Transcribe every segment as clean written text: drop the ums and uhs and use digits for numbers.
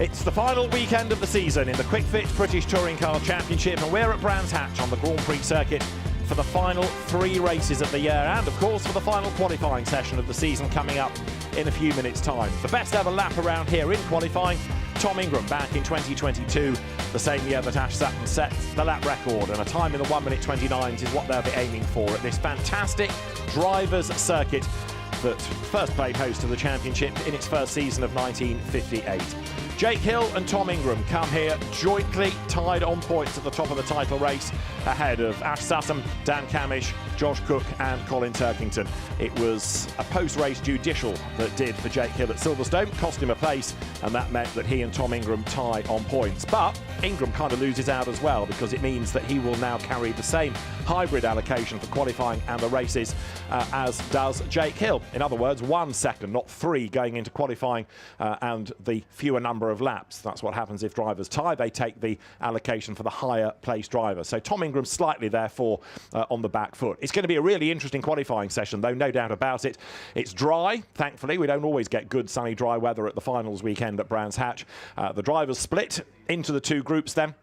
It's the final weekend of the season in the Quick Fit British Touring Car Championship, and we're at Brands Hatch on the Grand Prix circuit for the final 3 races of the year, and of course for the final qualifying session of the season coming up in a few minutes' time. The best ever lap around here in qualifying, Tom Ingram back in 2022, the same year that Ash Sutton set the lap record, and a time in the 1:29 is what they'll be aiming for at this fantastic drivers' circuit that first played host to the championship in its first season of 1958. Jake Hill and Tom Ingram come here jointly tied on points at the top of the title race ahead of Ash Sutton, Dan Camish, Josh Cook and Colin Turkington. It was a post-race judicial that did for Jake Hill at Silverstone, cost him a place, and that meant that he and Tom Ingram tie on points. But Ingram kind of loses out as well, because it means that he will now carry the same hybrid allocation for qualifying and the races as does Jake Hill. In other words, 1 second, not 3, going into qualifying and the fewer number of laps. That's what happens if drivers tie. They take the allocation for the higher placed driver. So Tom Ingram slightly, therefore, on the back foot. It's going to be a really interesting qualifying session, though, no doubt about it. It's dry, thankfully. We don't always get good sunny, dry weather at the finals weekend at Brands Hatch. The drivers split into the 2 groups then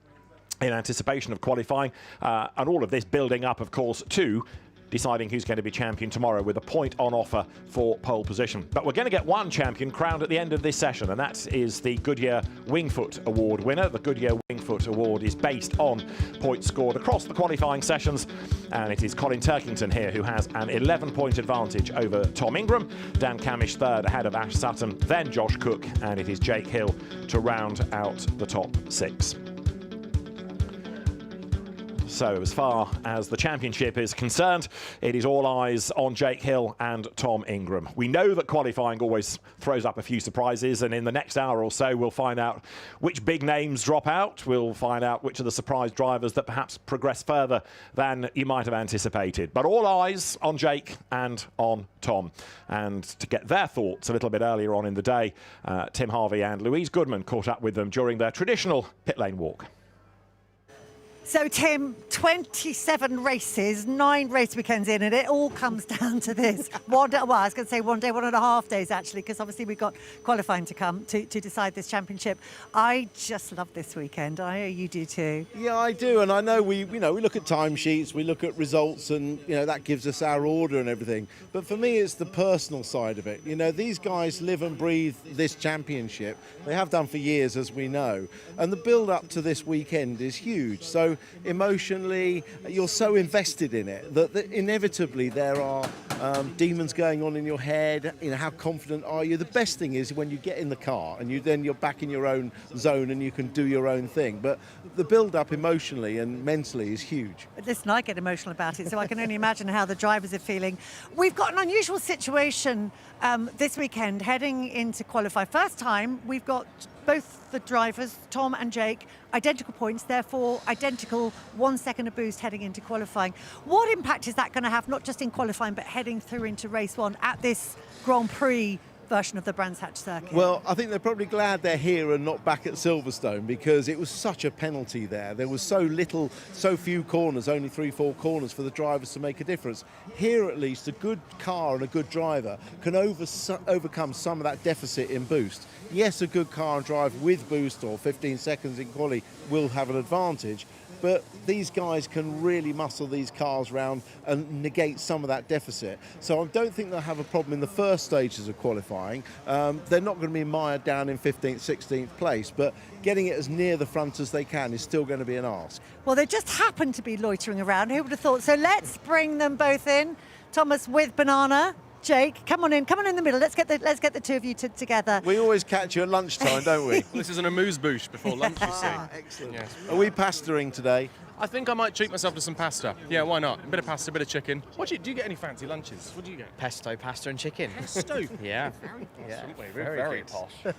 in anticipation of qualifying, and all of this building up, of course, to deciding who's going to be champion tomorrow, with a point on offer for pole position. But we're going to get one champion crowned at the end of this session, and that is the Goodyear Wingfoot Award winner. The Goodyear Wingfoot Award is based on points scored across the qualifying sessions, and it is Colin Turkington here who has an 11-point advantage over Tom Ingram. Dan Camish third ahead of Ash Sutton, then Josh Cook, and it is Jake Hill to round out the top 6. So as far as the championship is concerned, it is all eyes on Jake Hill and Tom Ingram. We know that qualifying always throws up a few surprises, and in the next hour or so we'll find out which big names drop out. We'll find out which are the surprise drivers that perhaps progress further than you might have anticipated. But all eyes on Jake and on Tom. And to get their thoughts a little bit earlier on in the day, Tim Harvey and Louise Goodman caught up with them during their traditional pit lane walk. So, Tim, 27 races, 9 race weekends in, and it all comes down to this. One day, well, I was going to say 1 day, 1.5 days, actually, because obviously we've got qualifying to come to decide this championship. I just love this weekend. I know you do too. Yeah, I do, and I know we look at timesheets, we look at results, and that gives us our order and everything. But for me, it's the personal side of it. These guys live and breathe this championship. They have done for years, as we know, and the build-up to this weekend is huge. So emotionally, you're so invested in it that inevitably there are demons going on in your head. How confident are you? The best thing is when you get in the car and you're back in your own zone and you can do your own thing. But the build-up emotionally and mentally is huge. Listen, I get emotional about it, so I can only imagine how the drivers are feeling. We've got an unusual situation this weekend heading into qualify. First time we've got both the drivers, Tom and Jake, identical points, therefore identical 1 second of boost heading into qualifying. What impact is that going to have, not just in qualifying, but heading through into race 1 at this Grand Prix version of the Brands Hatch circuit? Well, I think they're probably glad they're here and not back at Silverstone, because it was such a penalty there. There was so few corners, only 3-4 corners for the drivers to make a difference. Here, at least, a good car and a good driver can overcome some of that deficit in boost. Yes, a good car and drive with boost or 15 seconds in quali will have an advantage, but these guys can really muscle these cars round and negate some of that deficit. So I don't think they'll have a problem in the first stages of qualifying. They're not going to be mired down in 15th, 16th place, but getting it as near the front as they can is still going to be an ask. Well, they just happen to be loitering around. Who would have thought? So let's bring them both in. Thomas with Banana. Jake, come on in the middle. Let's get the two of you together. We always catch you at lunchtime, don't we? This is an amuse-bouche before lunch, you see. Excellent. Yes. Are we pastoring today? I think I might treat myself to some pasta. Yeah, why not? A bit of pasta, a bit of chicken. Do you get any fancy lunches? What do you get? Pesto, pasta and chicken. Pesto? Yeah. Yeah. Very posh.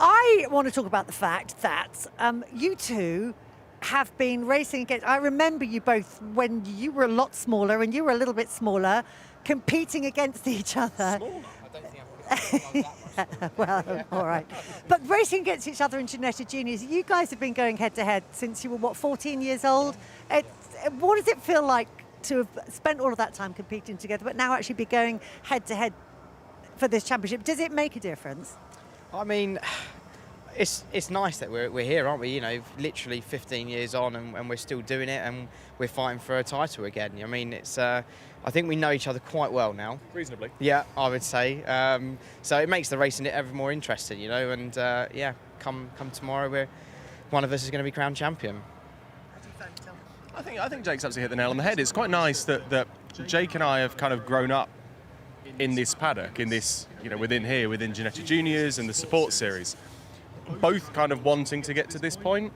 I want to talk about the fact that you two have been racing against. I remember you both when you were a lot smaller and you were a little bit smaller, competing against each other. Smaller? I don't think I'm Well, all right. But racing against each other in Ginetta Juniors, you guys have been going head-to-head since you were, 14 years old? What does it feel like to have spent all of that time competing together, but now actually be going head-to-head for this championship? Does it make a difference? I mean, it's nice that we're here, aren't we? You know, literally 15 years on, and we're still doing it, and we're fighting for a title again. I mean, it's. I think we know each other quite well now. Reasonably. Yeah, I would say. So it makes the racing ever more interesting, you know. And yeah, come tomorrow, one of us is going to be crowned champion. I think Jake's absolutely hit the nail on the head. It's quite nice that Jake and I have kind of grown up in this paddock, in this, you know, within Genetti Juniors and the support series, both kind of wanting to get to this point.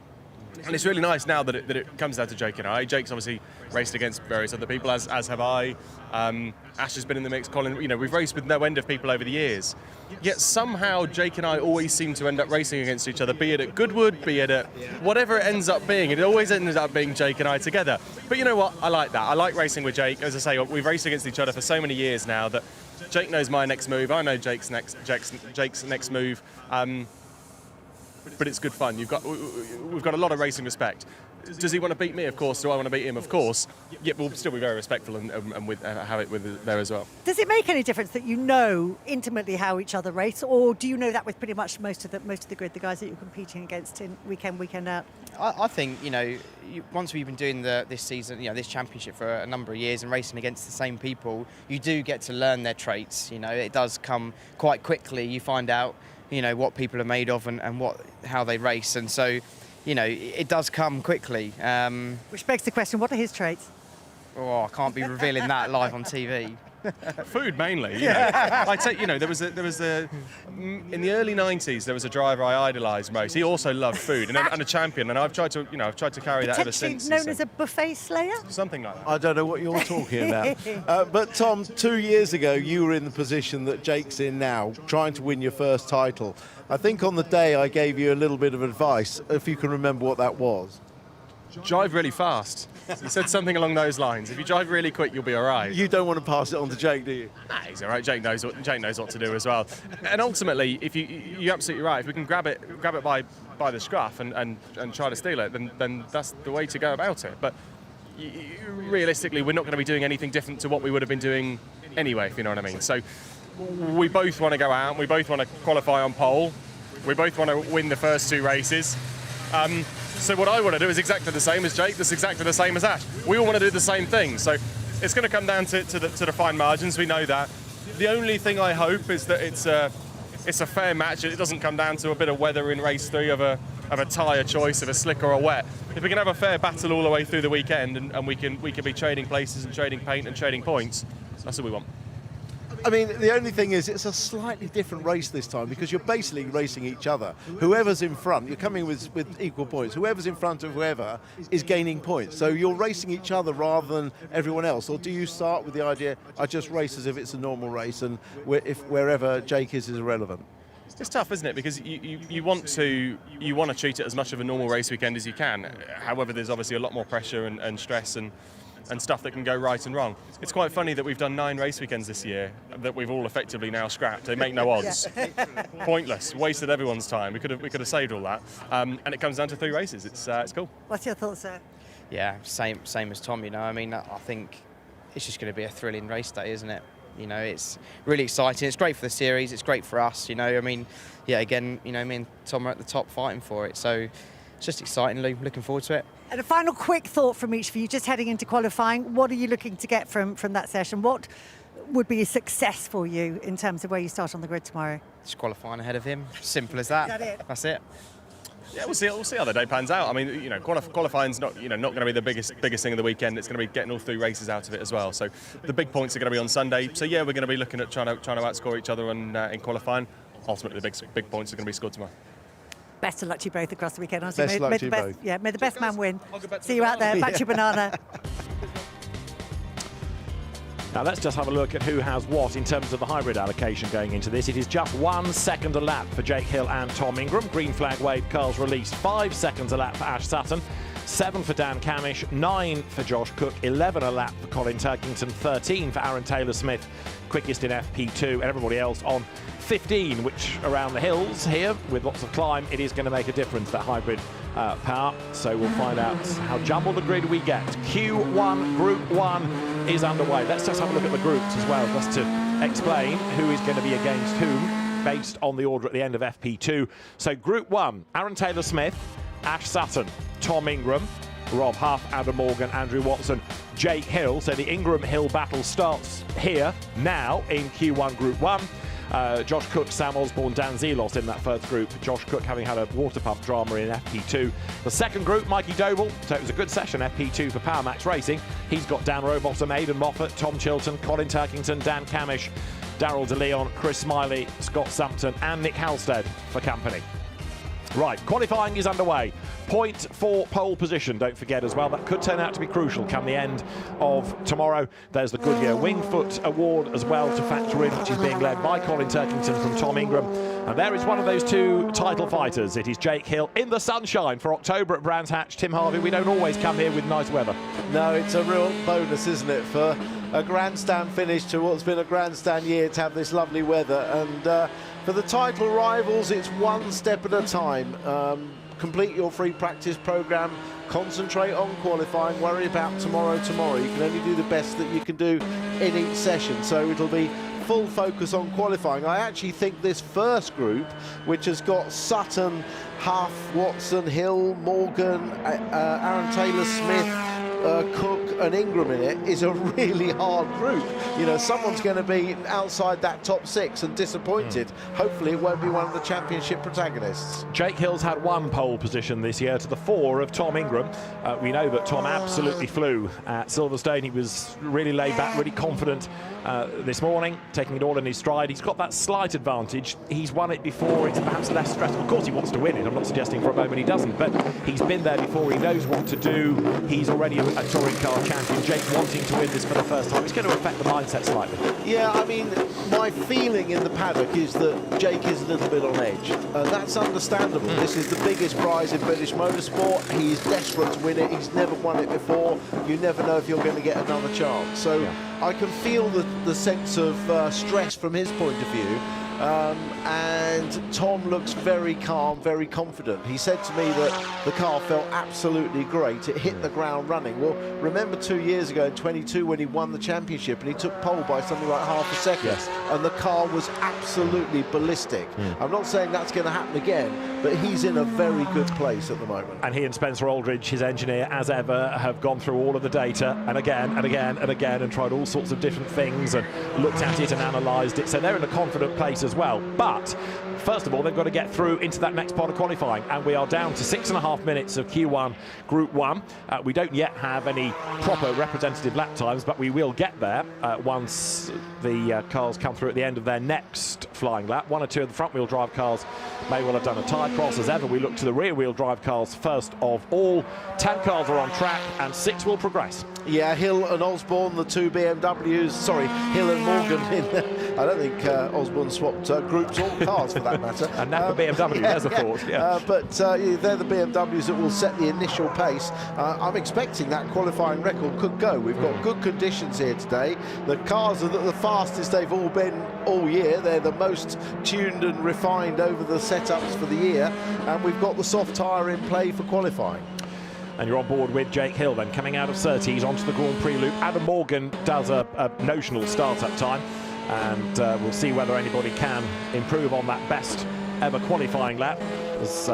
And it's really nice now that it comes down to Jake and I. Jake's obviously raced against various other people, as have I. Ash has been in the mix. Colin, you know, we've raced with no end of people over the years. Yet somehow Jake and I always seem to end up racing against each other, be it at Goodwood, be it at whatever it ends up being. It always ends up being Jake and I together. But you know what? I like that. I like racing with Jake. As I say, we've raced against each other for so many years now that Jake knows my next move. I know Jake's next move. But it's good fun. We've got a lot of racing respect. Does he want to beat me? Of course. Do I want to beat him? Of course. Yet we'll still be very respectful and with have it with there as well. Does it make any difference that you know intimately how each other race, or do you know that with pretty much most of the grid, the guys that you're competing against in weekend out? I think, you know, once we've been doing this season, you know, this championship for a number of years and racing against the same people, you do get to learn their traits. You know, it does come quite quickly. You find out, you know, what people are made of and how they race, and so, you know, it does come quickly. Which begs the question, what are his traits? Oh, I can't be revealing that live on TV. Food mainly. You know. I take, you know, there was a in the early 90s there was a driver I idolised most. He also loved food and a champion, and I've tried to carry that ever since. Known as a buffet slayer? Something like that. I don't know what you're talking about. But Tom, 2 years ago, you were in the position that Jake's in now, trying to win your first title. I think on the day I gave you a little bit of advice, if you can remember what that was. Drive really fast. You said something along those lines. If you drive really quick, you'll be all right. You don't want to pass it on to Jake, do you? Nah, he's all right. Jake knows what to do as well. And ultimately, if you're absolutely right. If we can grab it by the scruff and try to steal it, then that's the way to go about it. But realistically, we're not going to be doing anything different to what we would have been doing anyway, if you know what I mean. So we both want to go out. We both want to qualify on pole. We both want to win the first two races. So what I want to do is exactly the same as Jake. That's exactly the same as Ash. We all want to do the same thing. So it's going to come down to the fine margins. We know that. The only thing I hope is that it's a fair match. It doesn't come down to a bit of weather in race 3 of a tyre choice, of a slick or a wet. If we can have a fair battle all the way through the weekend, and we can be trading places and trading paint and trading points, that's what we want. I mean, the only thing is it's a slightly different race this time because you're basically racing each other. Whoever's in front, you're coming with equal points. Whoever's in front of whoever is gaining points. So you're racing each other rather than everyone else. Or do you start with the idea, I just race as if it's a normal race and wherever Jake is irrelevant? It's tough, isn't it? Because you want to treat it as much of a normal race weekend as you can. However, there's obviously a lot more pressure and stress and stuff that can go right and wrong. It's quite funny that we've done 9 race weekends this year that we've all effectively now scrapped. They make no odds. Pointless. Wasted everyone's time. We could have saved all that. And it comes down to 3 races. It's cool. What's your thoughts, sir? Yeah, same as Tom. You know, I mean, I think it's just going to be a thrilling race day, isn't it? You know, it's really exciting. It's great for the series. It's great for us. You know, I mean, yeah. Again, you know, me and Tom are at the top fighting for it. So it's just exciting. Looking forward to it. And a final quick thought from each of you, just heading into qualifying. What are you looking to get from that session? What would be a success for you in terms of where you start on the grid tomorrow? Just qualifying ahead of him. Simple as that. Is that it? That's it. Yeah, we'll see how the day pans out. I mean, you know, qualifying's not going to be the biggest thing of the weekend. It's going to be getting all 3 races out of it as well. So the big points are going to be on Sunday. So yeah, we're going to be looking at trying to outscore each other in qualifying. Ultimately, the big points are going to be scored tomorrow. Best of luck to you both across the weekend. Honestly, Best luck to you both. Yeah, may the best man win. See you out there. Back to you, Banana. Now let's just have a look at who has what in terms of the hybrid allocation going into this. It is just 1 second a lap for Jake Hill and Tom Ingram. Green flag wave, Carl's released. 5 seconds a lap for Ash Sutton. 7 for Dan Camish, 9 for Josh Cook, 11 a lap for Colin Turkington, 13 for Aaron Taylor-Smith, quickest in FP2, and everybody else on 15, which around the hills here, with lots of climb, it is going to make a difference, that hybrid power. So we'll find out how jumbled the grid we get. Q1, Group 1 is underway. Let's just have a look at the groups as well, just to explain who is going to be against whom based on the order at the end of FP2. So Group 1, Aaron Taylor-Smith, Ash Sutton, Tom Ingram, Rob Huff, Adam Morgan, Andrew Watson, Jake Hill. So the Ingram-Hill battle starts here now in Q1 Group 1. Josh Cook, Sam Osborne, Dan Zelos in that first group. Josh Cook having had a water pump drama in FP2. The second group, Mikey Doble. So it was a good session, FP2 for Power Max Racing. He's got Dan Rowbottom, Aidan Moffat, Tom Chilton, Colin Turkington, Dan Camish, Daryl DeLeon, Chris Smiley, Scott Sumpton and Nick Halstead for company. Right, qualifying is underway. Point for pole position, don't forget as well. That could turn out to be crucial come the end of tomorrow. There's the Goodyear Wingfoot Award as well to factor in, which is being led by Colin Turkington from Tom Ingram. And there is one of those two title fighters. It is Jake Hill in the sunshine for October at Brands Hatch. Tim Harvey, we don't always come here with nice weather. No, it's a real bonus, isn't it, for a grandstand finish to what's been a grandstand year to have this lovely weather. And for the title rivals, it's one step at a time. Complete your free practice program, concentrate on qualifying, worry about tomorrow. You can only do the best that you can do in each session, so it'll be full focus on qualifying. I actually think this first group, which has got Sutton, Huff, Watson, Hill, Morgan, Aaron Taylor-Smith, Cook and Ingram in it, is a really hard group. You know, someone's going to be outside that top 6 and disappointed. Hopefully it won't be one of the championship protagonists. Jake Hill's had one pole position this year to the 4 of Tom Ingram. We know that Tom absolutely flew at Silverstone. He was really laid back, really confident this morning, taking it all in his stride. He's got that slight advantage. He's won it before. It's perhaps less stressful. Of course he wants to win it. I'm not suggesting for a moment he doesn't, but he's been there before. He knows what to do. He's already a touring car champion. Jake wanting to win this for the first time. It's going to affect the mindset slightly. Yeah, I mean, my feeling in the paddock is that Jake is a little bit on edge. That's understandable. This is the biggest prize in British motorsport. He's desperate to win it. He's never won it before. You never know if you're going to get another chance. So yeah, I can feel the sense of stress from his point of view. And Tom looks very calm, very confident. He said to me that the car felt absolutely great. It hit the ground running. Well, remember 2 years ago in 22 when he won the championship and he took pole by something like half a second, yes, and the car was absolutely ballistic. I'm not saying that's going to happen again, but he's in a very good place at the moment. And he and Spencer Aldridge, his engineer, as ever, have gone through all of the data and again and again and again and tried all sorts of different things and looked at it and analysed it. So they're in a confident place as well. But first of all, they've got to get through into that next part of qualifying, and we are down to 6.5 minutes of Q1 Group 1. We don't yet have any proper representative lap times, but we will get there once the cars come through at the end of their next flying lap. 1 or 2 of the front-wheel drive cars may well have done a tyre cross. As ever, we look to the rear-wheel drive cars first of all. 10 cars are on track and 6 will progress. Yeah, Hill and Osborne, the 2 BMWs, sorry, Hill and Morgan in there. I don't think Osborne swapped groups or cars for that matter. And Napa BMW, there's a thought. Yeah. But they're the BMWs that will set the initial pace. I'm expecting that qualifying record could go. We've got good conditions here today. The cars are the fastest they've all been all year. They're the most tuned and refined over the setups for the year. And we've got the soft tyre in play for qualifying. And you're on board with Jake Hill then, coming out of Surtees onto the Grand Prix loop. Adam Morgan does a notional start-up time, and we'll see whether anybody can improve on that best ever qualifying lap. As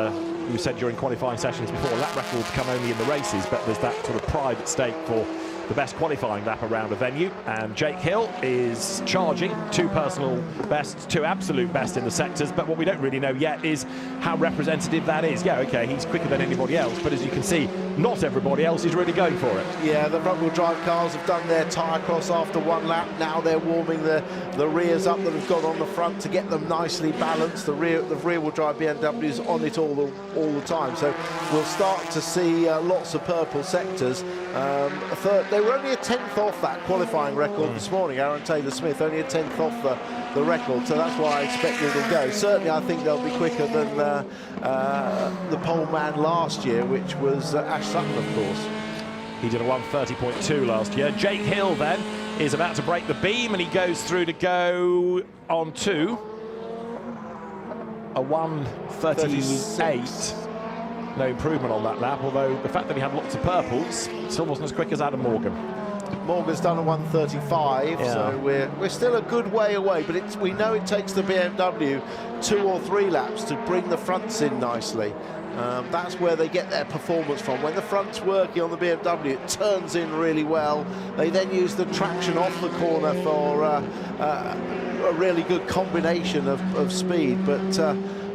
you said during qualifying sessions before, lap records come only in the races, but there's that sort of pride at stake for the best qualifying lap around a venue. And Jake Hill is charging 2 personal bests, 2 absolute best in the sectors, but what we don't really know yet is how representative that is. Yeah, okay, he's quicker than anybody else, but as you can see, not everybody else is really going for it. Yeah, the front-wheel drive cars have done their tyre cross after 1 lap. Now they're warming the rears up that have got on the front to get them nicely balanced. The rear-wheel drive BMWs on it all the time. So we'll start to see lots of purple sectors. They were only a 10th off that qualifying record this morning. Aaron Taylor-Smith only a 10th off the record, so that's why I expect it'll go. Certainly I think they'll be quicker than the pole man last year, which was Ash Sutton, of course. He did a 1:30.2 last year. Jake Hill then is about to break the beam, and he goes through to go on to a 1:38. No improvement on that lap, although the fact that he had lots of purples still wasn't as quick as Adam Morgan. Morgan's done a 1:35, Yeah. so we're still a good way away, but we know it takes the BMW 2 or 3 laps to bring the fronts in nicely. That's where they get their performance from. When the front's working on the BMW, it turns in really well. They then use the traction off the corner for a really good combination of speed. But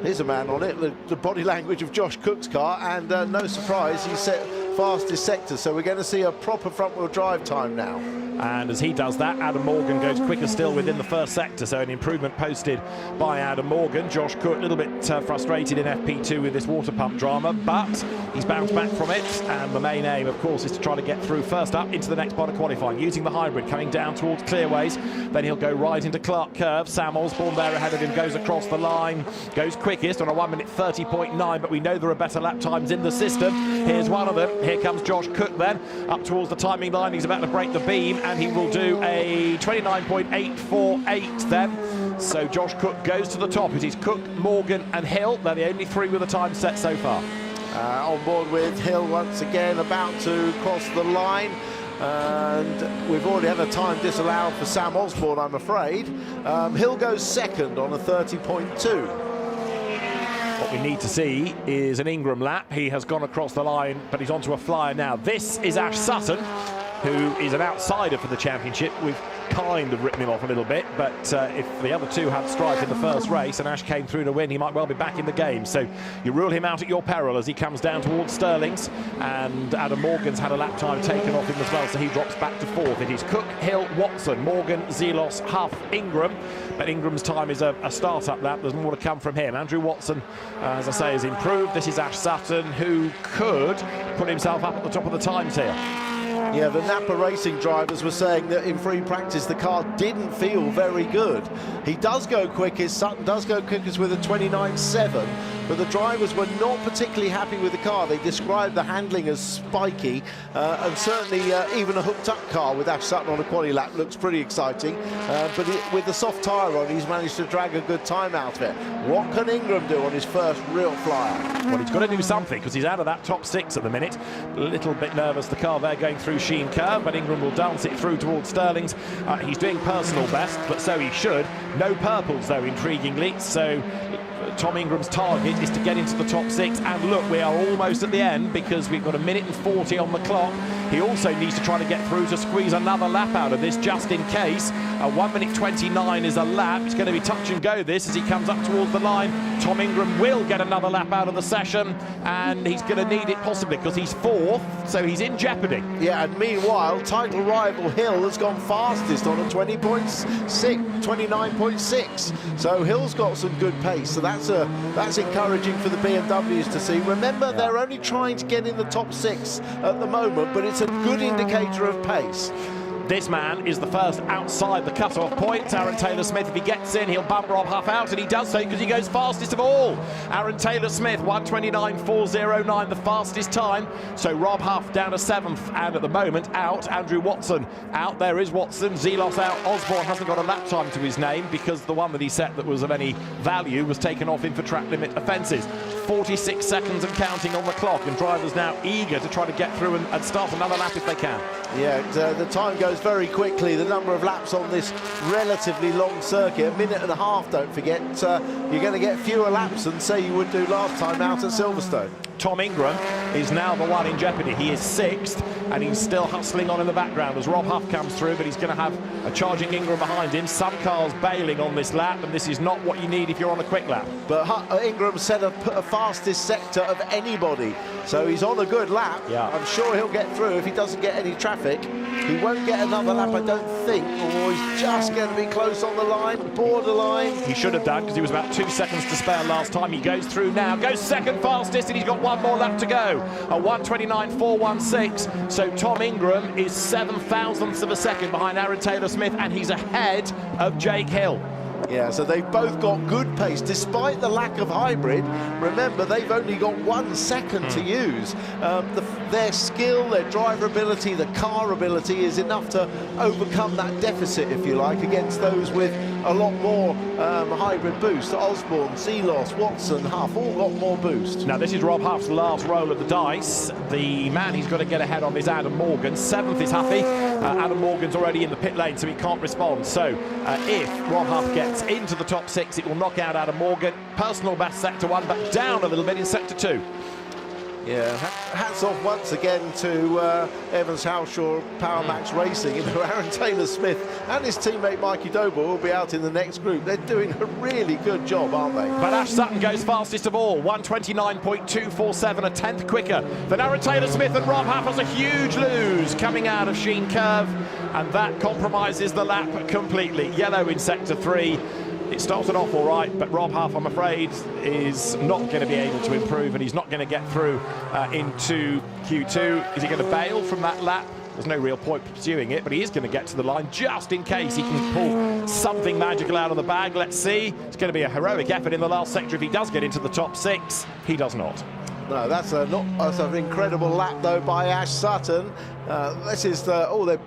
here's a man on it, the body language of Josh Cook's car, and no surprise, he's set fastest sector, so we're going to see a proper front-wheel drive time now. And as he does that, Adam Morgan goes quicker still within the first sector, so an improvement posted by Adam Morgan. Josh Cook a little bit frustrated in FP2 with this water pump drama, but he's bounced back from it, and the main aim, of course, is to try to get through first up into the next part of qualifying, using the hybrid, coming down towards Clearways. Then he'll go right into Clark Curve. Sam Osborne there ahead of him, goes across the line, goes quickest on a 1:30.9, but we know there are better lap times in the system. Here's one of them. Here comes Josh Cook then, up towards the timing line. He's about to break the beam, and he will do a 29.848 then. So Josh Cook goes to the top. It is Cook, Morgan and Hill. They're the only 3 with a time set so far. On board with Hill once again, about to cross the line. And we've already had a time disallowed for Sam Osborne, I'm afraid. Hill goes second on a 30.2. What we need to see is an Ingram lap. He has gone across the line, but he's onto a flyer now. This is Ash Sutton, who is an outsider for the championship. We've kind of written him off a little bit, but if the other two had strife in the first race and Ash came through to win, he might well be back in the game. So you rule him out at your peril as he comes down towards Sterling's, and Adam Morgan's had a lap time taken off him as well, so he drops back to 4th. It is Cook, Hill, Watson, Morgan, Zelos, Huff, Ingram, but Ingram's time is a start-up lap. There's more to come from him. Andrew Watson, as I say, has improved. This is Ash Sutton, who could put himself up at the top of the times here. Yeah, the Napa Racing drivers were saying that in free practice the car didn't feel very good. He does go quickest, Sutton does go quickest with a 29.7, but the drivers were not particularly happy with the car. They described the handling as spiky, and certainly even a hooked-up car with Ash Sutton on a quali lap looks pretty exciting, but with the soft tyre on, he's managed to drag a good time out of it. What can Ingram do on his first real flyer? Well, he's got to do something, because he's out of that top 6 at the minute. A little bit nervous, the car there going through Sheen Curve, but Ingram will dance it through towards Sterling's. He's doing personal best, but so he should. No purples, though, intriguingly, so Tom Ingram's target is to get into the top 6, and look, we are almost at the end because we've got 1:40 on the clock. He also needs to try to get through to squeeze another lap out of this, just in case. 1:29 is a lap. It's going to be touch and go this as he comes up towards the line. Tom Ingram will get another lap out of the session, and he's going to need it possibly because he's 4th, so he's in jeopardy. Yeah, and meanwhile, title rival Hill has gone fastest on a 29.6. So Hill's got some good pace, so that's encouraging for the BMWs to see. Remember, they're only trying to get in the top 6 at the moment, but it's a good indicator of pace. This man is the first outside the cut-off point. Aaron Taylor-Smith, if he gets in, he'll bump Rob Huff out, and he does so because he goes fastest of all. Aaron Taylor-Smith, 1:29.409, the fastest time. So Rob Huff down to 7th, and at the moment out. Andrew Watson out. There is Watson. Zelos out. Osborne hasn't got a lap time to his name because the one that he set that was of any value was taken off him for track limit offences. 46 seconds and counting on the clock, and drivers now eager to try to get through and start another lap if they can. Yeah, the time goes very quickly. The number of laps on this relatively long circuit, 1.5 minutes, don't forget. You're going to get fewer laps than, say, you would do last time out at Silverstone. Tom Ingram is now the one in jeopardy. He is 6th, and he's still hustling on in the background as Rob Huff comes through, but he's going to have a charging Ingram behind him. Some cars bailing on this lap, and this is not what you need if you're on a quick lap. But Ingram set a fastest sector of anybody, so he's on a good lap. Yeah. I'm sure he'll get through if he doesn't get any traffic. He won't get another lap, I don't think, or he's just going to be close on the line, borderline. He should have done, because he was about 2 seconds to spare last time. He goes through now, goes second fastest, and he's got one more lap to go. A 1:29.416. So Tom Ingram is 7/1000ths of a second behind Aaron Taylor-Smith, and he's ahead of Jake Hill. Yeah, so they've both got good pace, despite the lack of hybrid. Remember, they've only got 1 second to use. Their skill, their driver ability, the car ability is enough to overcome that deficit, if you like, against those with a lot more hybrid boost. Osborne, Zelos, Watson, Huff all got more boost. Now, this is Rob Huff's last roll of the dice. The man he's got to get ahead of is Adam Morgan. 7th is Huffy. Adam Morgan's already in the pit lane, so he can't respond. So if Rob Huff gets into the top 6, it will knock out Adam Morgan. Personal best sector 1, but down a little bit in sector 2. Yeah, hats off once again to Evans Howshaw, Powermax Racing. You know, Aaron Taylor-Smith and his teammate Mikey Doble will be out in the next group. They're doing a really good job, aren't they? But Ash Sutton goes fastest of all, 129.247, a tenth quicker than Aaron Taylor-Smith, and Rob Huff has a huge lose coming out of Sheen Curve, and that compromises the lap completely. Yellow in sector 3. It started off all right, but Rob Huff, I'm afraid, is not going to be able to improve, and he's not going to get through into Q2. Is he going to bail from that lap? There's no real point pursuing it, but he is going to get to the line just in case he can pull something magical out of the bag. Let's see. It's going to be a heroic effort in the last sector if he does get into the top 6. He does not. No, that's an incredible lap, though, by Ash Sutton. This is the...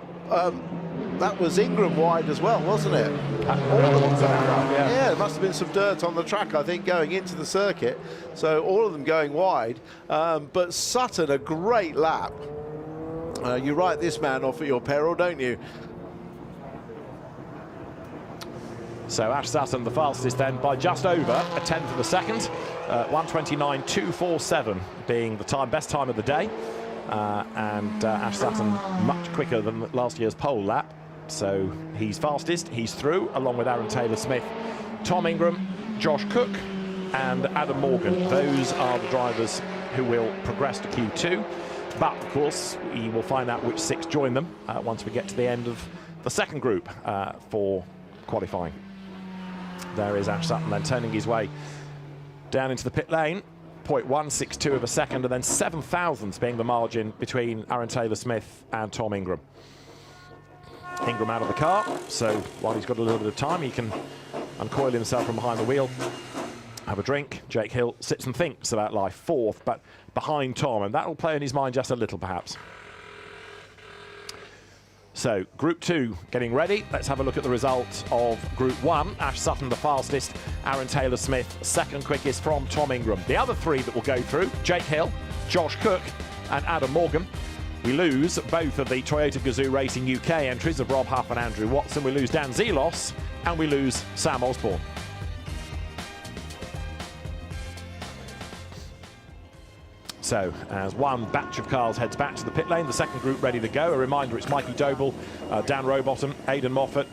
that was Ingram wide as well, wasn't it? Yeah, there must have been some dirt on the track, I think, going into the circuit. So all of them going wide. But Sutton, a great lap. You write this man off at your peril, don't you? So Ash Sutton, the fastest then, by just over a tenth of a second. 129.247 being the time, best time of the day. And Ash Sutton much quicker than last year's pole lap. So he's fastest, he's through, along with Aaron Taylor-Smith, Tom Ingram, Josh Cook and Adam Morgan. Those are the drivers who will progress to Q2. But, of course, we will find out which 6 join them once we get to the end of the second group for qualifying. There is Ash Sutton then turning his way down into the pit lane. 0.162 of a second, and then 7 thousandths being the margin between Aaron Taylor-Smith and Tom Ingram. Ingram out of the car, so while he's got a little bit of time, he can uncoil himself from behind the wheel, have a drink. Jake Hill sits and thinks about life, 4th, but behind Tom, and that will play in his mind just a little, perhaps. So, Group 2 getting ready. Let's have a look at the results of Group 1. Ash Sutton the fastest, Aaron Taylor-Smith second quickest from Tom Ingram. The other 3 that will go through, Jake Hill, Josh Cook and Adam Morgan. We lose both of the Toyota Gazoo Racing UK entries of Rob Huff and Andrew Watson. We lose Dan Zelos and we lose Sam Osborne. So, as one batch of cars heads back to the pit lane, the second group ready to go. A reminder, it's Mikey Doble, Dan Rowbottom, Aidan Moffat,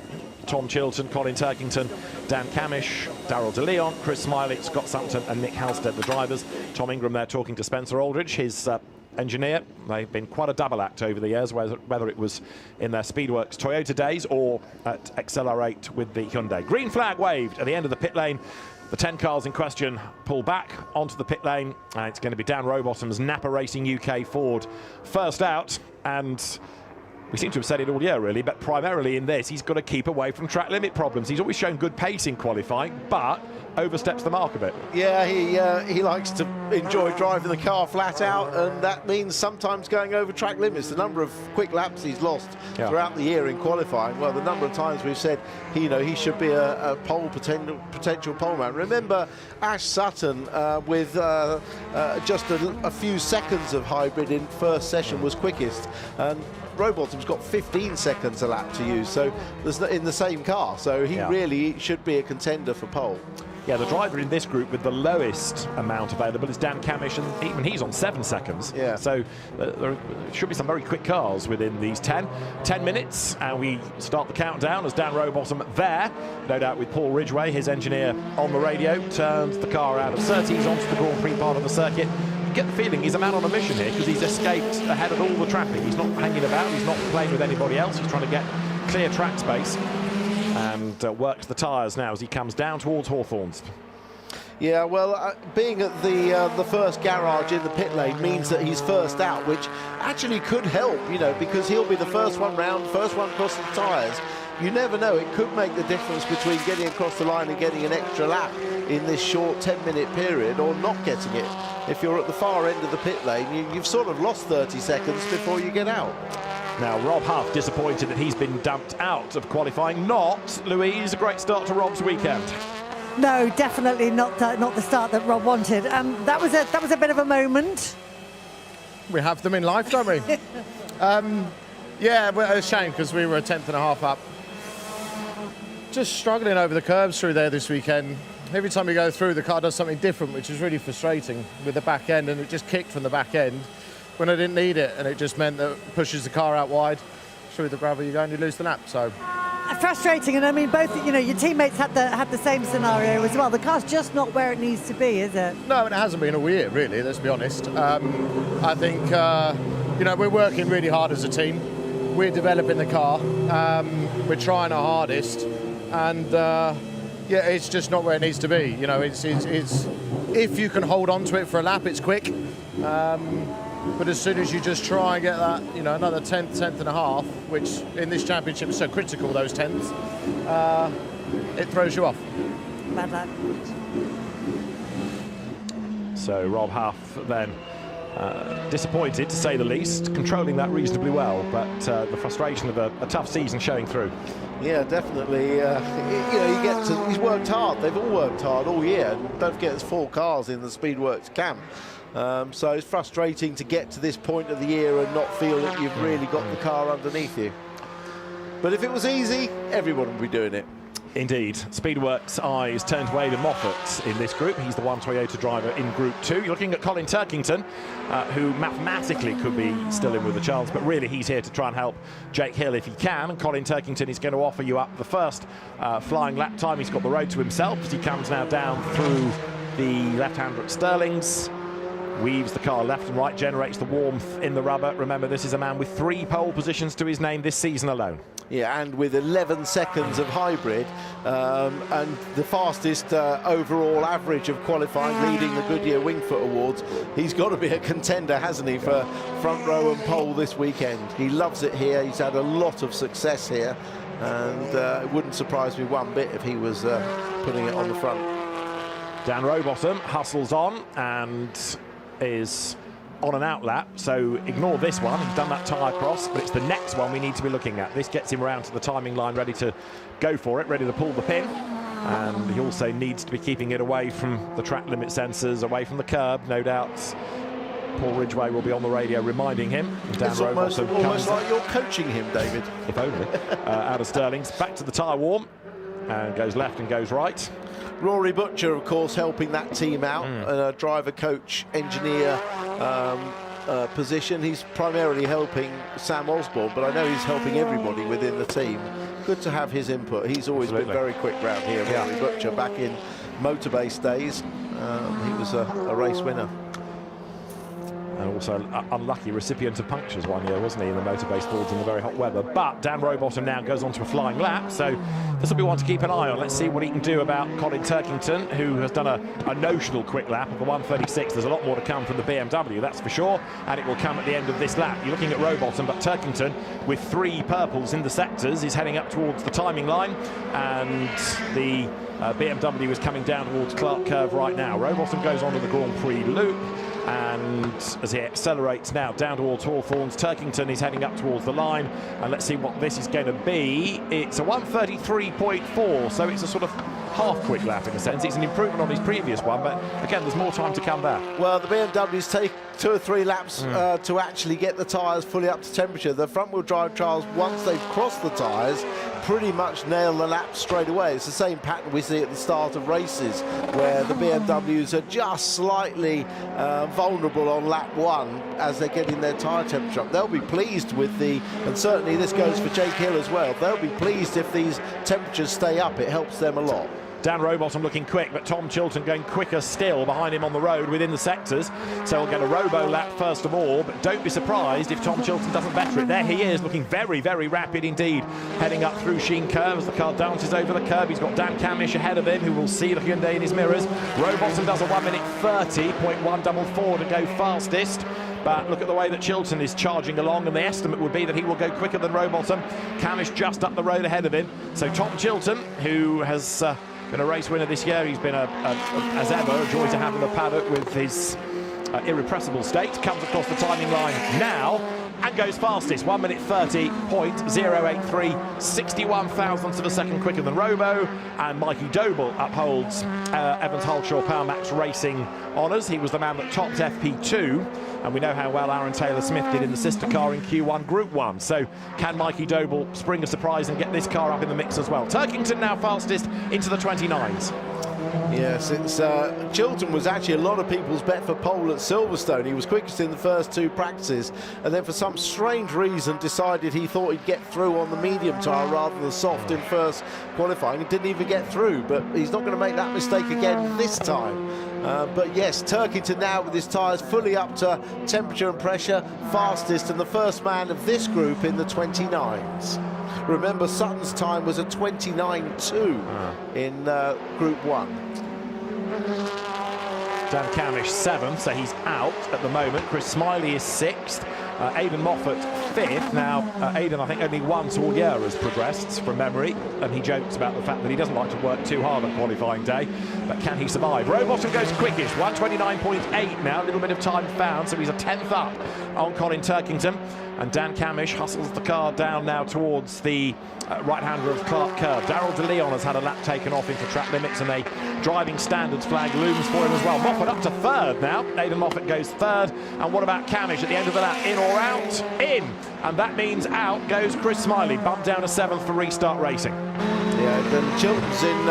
Tom Chilton, Colin Turkington, Dan Camish, Darryl DeLeon, Chris Smiley, Scott Sumton and Nick Halstead, the drivers. Tom Ingram there talking to Spencer Aldridge, his engineer. They've been quite a double act over the years, whether it was in their Speedworks Toyota days or at Accelerate with the Hyundai. Green flag waved at the end of the pit lane. The 10 cars in question pull back onto the pit lane. It's going to be Dan Rowbottom's Napa Racing UK Ford first out, and we seem to have said it all year, really, but primarily in this, he's got to keep away from track limit problems. He's always shown good pace in qualifying, but oversteps the mark a bit. Yeah, he likes to enjoy driving the car flat out, and that means sometimes going over track limits. The number of quick laps he's lost throughout the year in qualifying, well, the number of times we've said he should be a pole potential pole man. Remember Ash Sutton with just a few seconds of hybrid in first session was quickest, and Rowbottom's got 15 seconds a lap to use, so there's in the same car, so he really should be a contender for pole. Yeah, the driver in this group with the lowest amount available is Dan Camish, and even he's on 7 seconds. Yeah. So there should be some very quick cars within these 10 minutes, and we start the countdown as Dan Rowbottom there, no doubt with Paul Ridgway, his engineer, on the radio, turns the car out of Surtees onto the Grand Prix part of the circuit. You get the feeling he's a man on a mission here because he's escaped ahead of all the traffic. He's not hanging about, he's not playing with anybody else, he's trying to get clear track space. And works the tyres now as he comes down towards Hawthorns. Yeah, well, being at the first garage in the pit lane means that he's first out, which actually could help, because he'll be the first one round, first one across the tyres. You never know, it could make the difference between getting across the line and getting an extra lap in this short 10-minute period or not getting it. If you're at the far end of the pit lane, you've sort of lost 30 seconds before you get out. Now, Rob Huff disappointed that he's been dumped out of qualifying. Not, Louise, a great start to Rob's weekend. No, definitely not the start that Rob wanted. That was a bit of a moment. We have them in life, don't we? Yeah, well, it's a shame because we were a tenth and a half up. Just struggling over the curves through there this weekend. Every time we go through, the car does something different, which is really frustrating with the back end, and it just kicked from the back end when I didn't need it, and it just meant that it pushes the car out wide. Through the gravel you go and you lose the lap, so. Frustrating, and I mean, both, you know, your teammates had the same scenario as well. The car's just not where it needs to be, is it? No, and it hasn't been all year, really, let's be honest. I think, you know, we're working really hard as a team. We're developing the car. We're trying our hardest, and yeah, it's just not where it needs to be. You know, it's if you can hold on to it for a lap, it's quick. But as soon as you just try and get that, you know, another tenth and a half, which in this championship is so critical, those tenths, it throws you off. Bad luck. So Rob Huff then disappointed, to say the least, controlling that reasonably well, but the frustration of a tough season showing through. Yeah, definitely. You know, he's worked hard. They've all worked hard all year. Don't forget, there's 4 cars in the Speedworks camp. So it's frustrating to get to this point of the year and not feel that you've really got the car underneath you. But if it was easy, everyone would be doing it. Indeed. Speedworks' eyes turned to Aidan Moffat in this group. He's the one Toyota driver in Group 2. You're looking at Colin Turkington, who mathematically could be still in with a chance, but really he's here to try and help Jake Hill if he can. And Colin Turkington is going to offer you up the first flying lap time. He's got the road to himself as he comes now down through the left-hander at Stirling's. Weaves the car left and right, generates the warmth in the rubber. Remember, this is a man with 3 pole positions to his name this season alone. Yeah, and with 11 seconds of hybrid and the fastest overall average of qualifying, leading the Goodyear Wingfoot Awards, he's got to be a contender, hasn't he, for front row and pole this weekend. He loves it here. He's had a lot of success here, and it wouldn't surprise me one bit if he was putting it on the front. Dan Rowbottom hustles on and is on an out lap, so ignore this one. He's done that tyre cross, but it's the next one we need to be looking at. This gets him around to the timing line, ready to go for it, ready to pull the pin. And he also needs to be keeping it away from the track limit sensors, away from the curb. No doubt Paul Ridgway will be on the radio reminding him. Dan It's almost like you're coaching him, David. If only. Out of Stirling's, back to the tyre warm, and goes left and goes right. Rory Butcher, of course, helping that team out, a driver, coach, engineer position. He's primarily helping Sam Osborne, but I know he's helping everybody within the team. Good to have his input. He's always been very quick round here. Rory Butcher, back in Motorbase days, he was a race winner. And also an unlucky recipient of punctures one year, wasn't he, in the Motorbase boards in the very hot weather. But Dan Rowbottom now goes on to a flying lap, so this will be one to keep an eye on. Let's see what he can do about Colin Turkington, who has done a notional quick lap of the 1:36. There's a lot more to come from the BMW, that's for sure, and it will come at the end of this lap. You're looking at Rowbottom, but Turkington, with 3 purples in the sectors, is heading up towards the timing line, and the BMW is coming down towards Clark Curve right now. Rowbottom goes on to the Grand Prix loop, and as he accelerates now down towards Hawthorns, Turkington is heading up towards the line, and let's see what this is going to be. It's a 1:33.4, so it's a sort of half quick lap in a sense. It's an improvement on his previous one, but again, there's more time to come there. Well, the BMWs take 2 or 3 laps to actually get the tyres fully up to temperature. The front-wheel drive trials, once they've crossed the tyres, pretty much nail the lap straight away. It's the same pattern we see at the start of races, where the BMWs are just slightly vulnerable on lap 1 as they're getting their tyre temperature up. They'll be pleased with and certainly this goes for Jake Hill as well, they'll be pleased if these temperatures stay up. It helps them a lot. Dan Rowbottom looking quick, but Tom Chilton going quicker still behind him on the road within the sectors. So we'll get a robo lap first of all, but don't be surprised if Tom Chilton doesn't better it. There he is, looking very, very rapid indeed, heading up through Sheen Curve as the car dances over the curb. He's got Dan Camish ahead of him, who will see the Hyundai in his mirrors. Rowbottom does a 1:30.144 to go fastest. But look at the way that Chilton is charging along, and the estimate would be that he will go quicker than Rowbottom. Camish just up the road ahead of him. So Tom Chilton, who has been a race winner this year, he's been, as ever, a joy to have in the paddock with his irrepressible state. Comes across the timing line now and goes fastest. 1 minute 30.083, 61 thousandths of a second quicker than Romo. And Mikey Doble upholds Evans Hulshaw Power Max Racing honours. He was the man that topped FP2. And we know how well Aaron Taylor-Smith did in the sister car in Q1 Group 1. So can Mikey Doble spring a surprise and get this car up in the mix as well? Turkington now fastest into the 29s. Yes, it's Chilton was actually a lot of people's bet for pole at Silverstone. He was quickest in the first 2 practices, and then for some strange reason decided he thought he'd get through on the medium tyre rather than soft in first qualifying. He didn't even get through, but he's not going to make that mistake again this time. But yes, Turkington now with his tyres fully up to temperature and pressure, fastest and the first man of this group in the 29s. Remember, Sutton's time was a 29.2 in Group 1. Dan Camish 7th, so he's out at the moment. Chris Smiley is 6th. Aidan Moffat 5th. Now, Aidan, I think, only once all year has progressed from memory, and he jokes about the fact that he doesn't like to work too hard on qualifying day, but can he survive? Rowbottom goes quickest, 1:29.8 now, a little bit of time found, so he's a 10th up on Colin Turkington. And Dan Camish hustles the car down now towards the right-hander of Clark Curve. Darrell de Leon has had a lap taken off into track limits, and a driving standards flag looms for him as well. Moffat up to 3rd now. Aidan Moffat goes 3rd. And what about Camish at the end of the lap? In or out? In. And that means out goes Chris Smiley, bumped down to 7th for restart racing. Yeah, then Chilton's in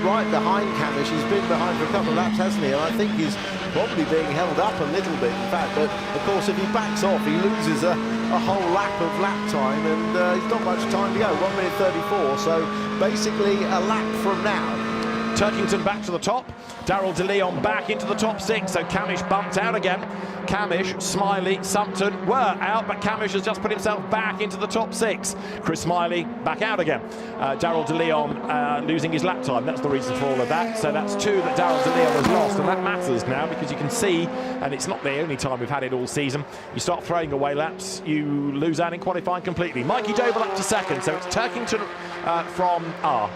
right behind Camish. He's been behind for a couple of laps, hasn't he? And I think he's probably being held up a little bit, in fact. But of course, if he backs off, he loses a whole lap of lap time, and he's not much time to go. 1 minute 34, so basically a lap from now. Turkington back to the top. Darrell de Leon back into the top 6, so Camish bumped out again. Camish, Smiley, Sumpton were out, but Camish has just put himself back into the top 6. Chris Smiley back out again. Darrell de Leon losing his lap time. That's the reason for all of that. So that's 2 that Darrell de Leon has lost, and that matters now because you can see, and it's not the only time we've had it all season, you start throwing away laps, you lose out in qualifying completely. Mikey Doble up to 2nd, so it's Turkington from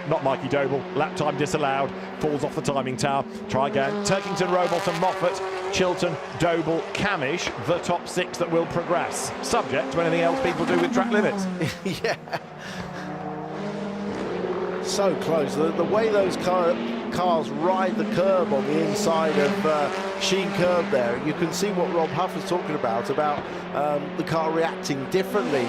not Mikey Doble. Lap time disallowed, falls off the timing tower. Try again. Turkington, Rowbottom, Moffat, Chilton, Doble, Camish, the top 6 that will progress, subject to anything else people do with track limits. Yeah. So close. The way those cars ride the curb on the inside of Sheen Curb there, you can see what Rob Huff was talking about the car reacting differently.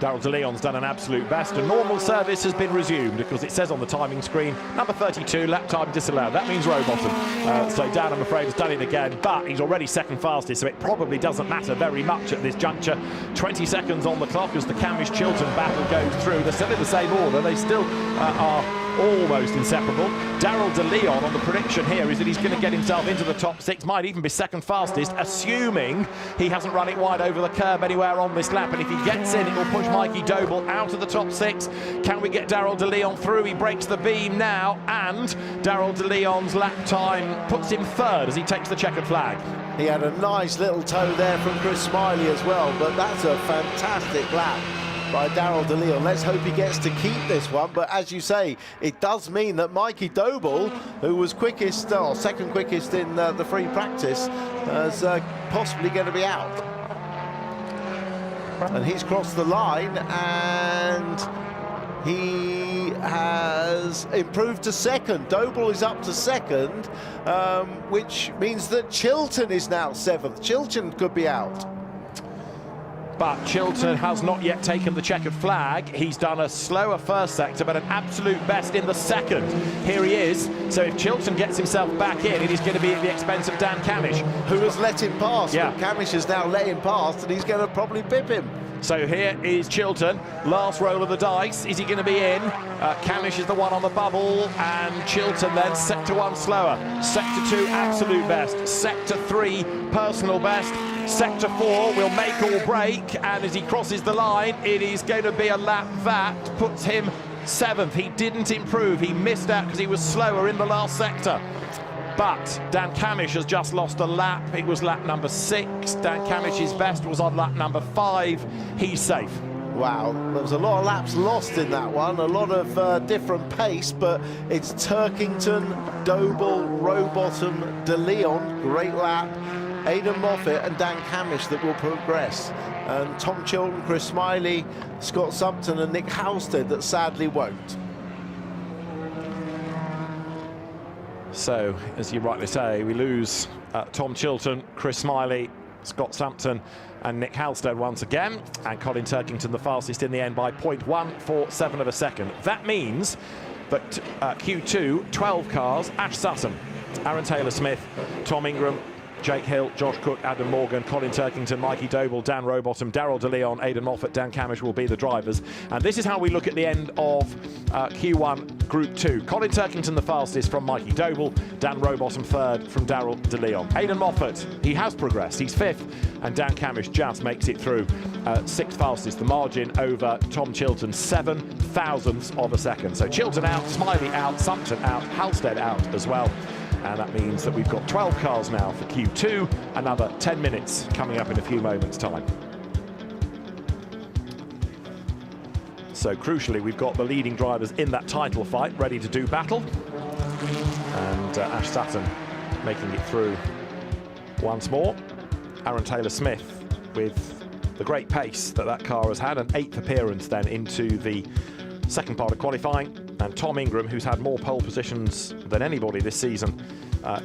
Darrell de Leon's done an absolute best, and normal service has been resumed because it says on the timing screen, number 32, lap time disallowed. That means Rowbottom. So Dan, I'm afraid, has done it again, but he's already 2nd fastest, so it probably doesn't matter very much at this juncture. 20 seconds on the clock as the Camish-Chilton battle goes through. They're still in the same order. They still are almost inseparable. Darrell de Leon, on the prediction here, is that he's going to get himself into the top 6, might even be 2nd fastest, assuming he hasn't run it wide over the curb anywhere on this lap. And if he gets in, it will push Mikey Doble out of the top 6. Can we get Darrell de Leon through? He breaks the beam now, and Darrell de Leon's lap time puts him 3rd as he takes the checkered flag. He had a nice little toe there from Chris Smiley as well, but that's a fantastic lap by Darrell de Leon. Let's hope he gets to keep this one, but as you say, it does mean that Mikey Doble, who was quickest, or 2nd quickest in the free practice, is possibly going to be out. And he's crossed the line, and he has improved to 2nd. Doble is up to 2nd, which means that Chilton is now 7th. Chilton could be out. But Chilton has not yet taken the checkered flag. He's done a slower first sector, but an absolute best in the 2nd. Here he is. So if Chilton gets himself back in, it is going to be at the expense of Dan Camish, who has let him pass. Yeah. Camish has now let him pass, and he's going to probably pip him. So here is Chilton, last roll of the dice. Is he going to be in? Camish is the one on the bubble, and Chilton then sector 1 slower. Sector 2 absolute best. Sector 3 personal best. Sector 4 will make or break, and as he crosses the line, it is going to be a lap that puts him 7th. He didn't improve. He missed out because he was slower in the last sector. But Dan Camish has just lost a lap. It was lap number 6. Dan Camish's best was on lap number 5. He's safe. Wow, there was a lot of laps lost in that one, a lot of different pace, but it's Turkington, Doble, Rowbottom, De Leon, great lap, Aidan Moffat and Dan Camish that will progress. And Tom Chilton, Chris Smiley, Scott Sumpton and Nick Halstead that sadly won't. So, as you rightly say, we lose Tom Chilton, Chris Smiley, Scott Sumpton and Nick Halstead once again, and Colin Turkington the fastest in the end by 0.147 of a second. That means that Q2, 12 cars, Ash Sutton, Aaron Taylor-Smith, Tom Ingram, Jake Hill, Josh Cook, Adam Morgan, Colin Turkington, Mikey Doble, Dan Rowbottom, Daryl De Leon, Aidan Moffat, Dan Camish will be the drivers. And this is how we look at the end of Q1 Group 2. Colin Turkington the fastest from Mikey Doble, Dan Rowbottom third from Daryl De Leon. Aidan Moffat, he has progressed, he's fifth, and Dan Camish just makes it through sixth fastest. The margin over Tom Chilton, 7 thousandths of a second. So Chilton out, Smiley out, Sumpton out, Halstead out as well. And that means that we've got 12 cars now for Q2, another 10 minutes coming up in a few moments' time. So crucially, we've got the leading drivers in that title fight ready to do battle. And Ash Sutton making it through once more. Aaron Taylor-Smith with the great pace that car has had, an 8th appearance then into the second part of qualifying. And Tom Ingram, who's had more pole positions than anybody this season,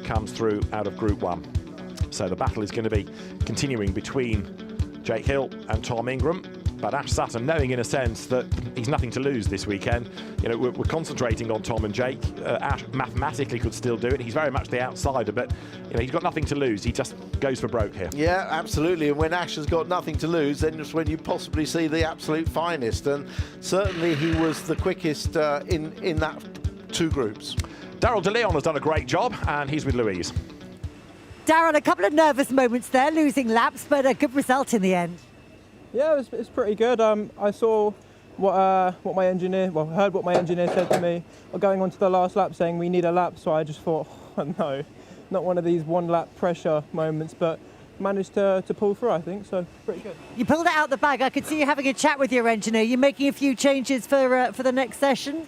comes through out of Group 1. So the battle is going to be continuing between Jake Hill and Tom Ingram. But Ash Sutton, knowing in a sense that he's nothing to lose this weekend, you know, we're concentrating on Tom and Jake. Ash mathematically could still do it. He's very much the outsider, but you know, he's got nothing to lose. He just goes for broke here. Yeah, absolutely. And when Ash has got nothing to lose, then it's when you possibly see the absolute finest. And certainly he was the quickest in that two groups. Daryl De Leon has done a great job, and he's with Louise. Darren, a couple of nervous moments there, losing laps, but a good result in the end. Yeah, it's pretty good. I saw what my engineer, heard what my engineer said to me going on to the last lap, saying we need a lap. So I just thought, oh, no, not one of these one-lap pressure moments, but managed to pull through, I think. So pretty good. You pulled it out the bag. I could see you having a chat with your engineer. You're making a few changes for the next session.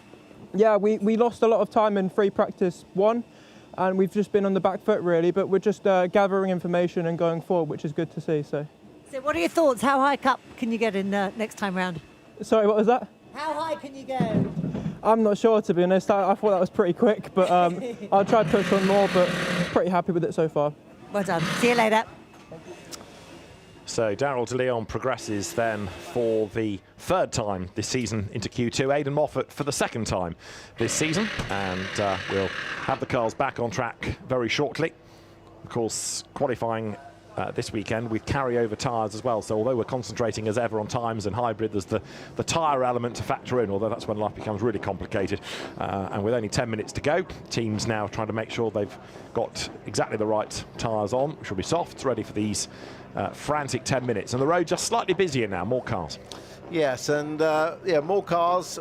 Yeah, we lost a lot of time in free practice 1, and we've just been on the back foot really. But we're just gathering information and going forward, which is good to see. So what are your thoughts? How high up can you get in next time round? Sorry, what was that? How high can you go? I'm not sure, to be honest. I thought that was pretty quick, but I'll try to push on more, but pretty happy with it so far. Well done. See you later. So Daryl De Leon progresses then for the third time this season into Q2. Aidan Moffat for the second time this season. And we'll have the cars back on track very shortly. Of course, qualifying this weekend with carryover tyres as well. So although we're concentrating as ever on times and hybrid, there's the tyre element to factor in, although that's when life becomes really complicated. And with only 10 minutes to go, teams now trying to make sure they've got exactly the right tyres on, which will be softs, ready for these frantic 10 minutes. And the road just slightly busier now, more cars. Yes, and yeah, more cars,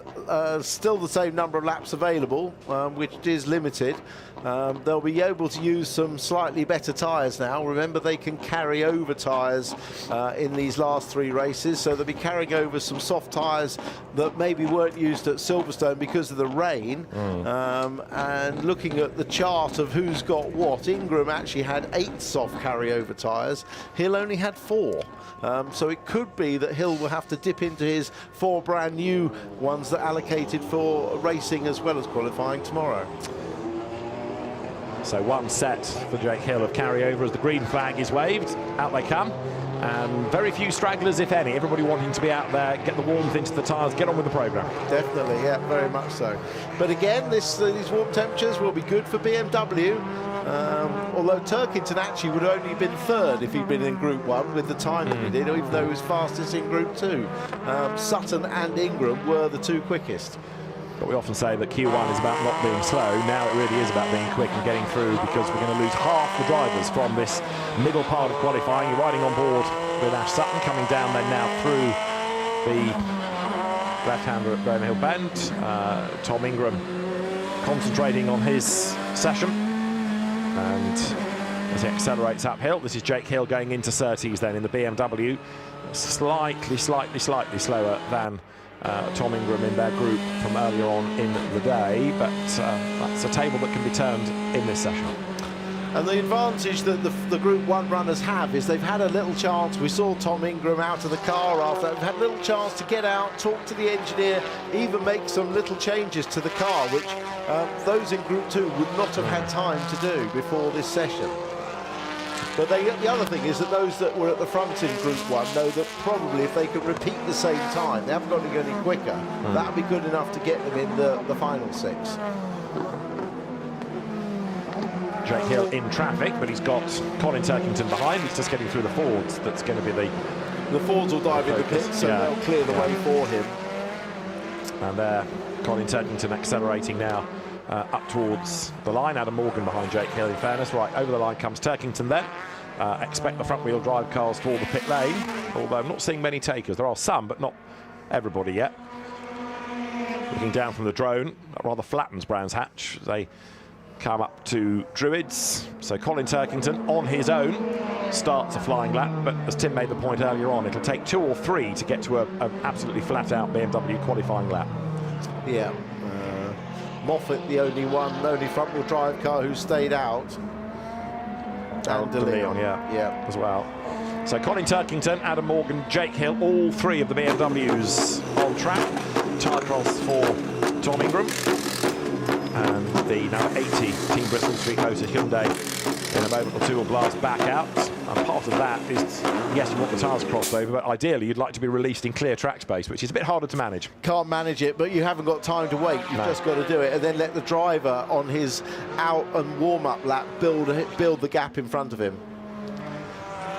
still the same number of laps available, which is limited. They'll be able to use some slightly better tyres now. Remember, they can carry over tyres in these last 3 races, so they'll be carrying over some soft tyres that maybe weren't used at Silverstone because of the rain. And looking at the chart of who's got what, Ingram actually had 8 soft carryover tyres. Hill only had 4. So it could be that Hill will have to dip into his 4 brand new ones that are allocated for racing as well as qualifying tomorrow. So one set for Jake Hill of carryover as the green flag is waved. Out they come. And very few stragglers, if any. Everybody wanting to be out there, get the warmth into the tyres, get on with the programme. Definitely, yeah, very much so. But again, these warm temperatures will be good for BMW. Although Turkington actually would have only been 3rd if he'd been in Group 1 with the time that he did, even though he was fastest in Group 2. Sutton and Ingram were the 2 quickest. But we often say that Q1 is about not being slow. Now it really is about being quick and getting through, because we're going to lose half the drivers from this middle part of qualifying. You're riding on board with Ash Sutton coming down then now through the left-hander at Graham Hill Bend. Tom Ingram concentrating on his session. And as he accelerates uphill. This is Jake Hill going into Surtees then in the BMW. Slightly slower than Tom Ingram in their group from earlier on in the day, but that's a table that can be turned in this session. And the advantage that the Group 1 runners have is they've had a little chance. We saw Tom Ingram out of the car after. They've had a little chance to get out, talk to the engineer, even make some little changes to the car, which those in Group 2 would not have had time to do before this session. But the other thing is that those that were at the front in Group 1 know that probably if they could repeat the same time, they haven't got to go any quicker, that would be good enough to get them in the final 6. Jake Hill in traffic, but he's got Colin Turkington behind. He's just getting through the Fords. That's going to be the Fords will dive in the pits, so they'll clear the way for him. And there, Colin Turkington accelerating now up towards the line. Adam Morgan behind Jake Hill, in fairness. Right, over the line comes Turkington then. Expect the front-wheel drive cars for the pit lane, although I'm not seeing many takers. There are some, but not everybody yet. Looking down from the drone, that rather flattens Brands Hatch. They come up to Druids. So Colin Turkington on his own starts a flying lap, but as Tim made the point earlier on, it'll take 2 or 3 to get to an absolutely flat-out BMW qualifying lap. Yeah. Moffat, the only front-wheel drive car who stayed out. And De Leon, yeah, as well. So Colin Turkington, Adam Morgan, Jake Hill, all 3 of the BMWs on track. Tyre cross for Tom Ingram. And the now 80 Team Bristol Street Motor Hyundai in a moment or two will blast back out. And part of that is, yes, you want the tyres crossed over, but ideally you'd like to be released in clear track space, which is a bit harder to manage. Can't manage it, but you haven't got time to wait. You've just got to do it, and then let the driver on his out and warm-up lap build the gap in front of him.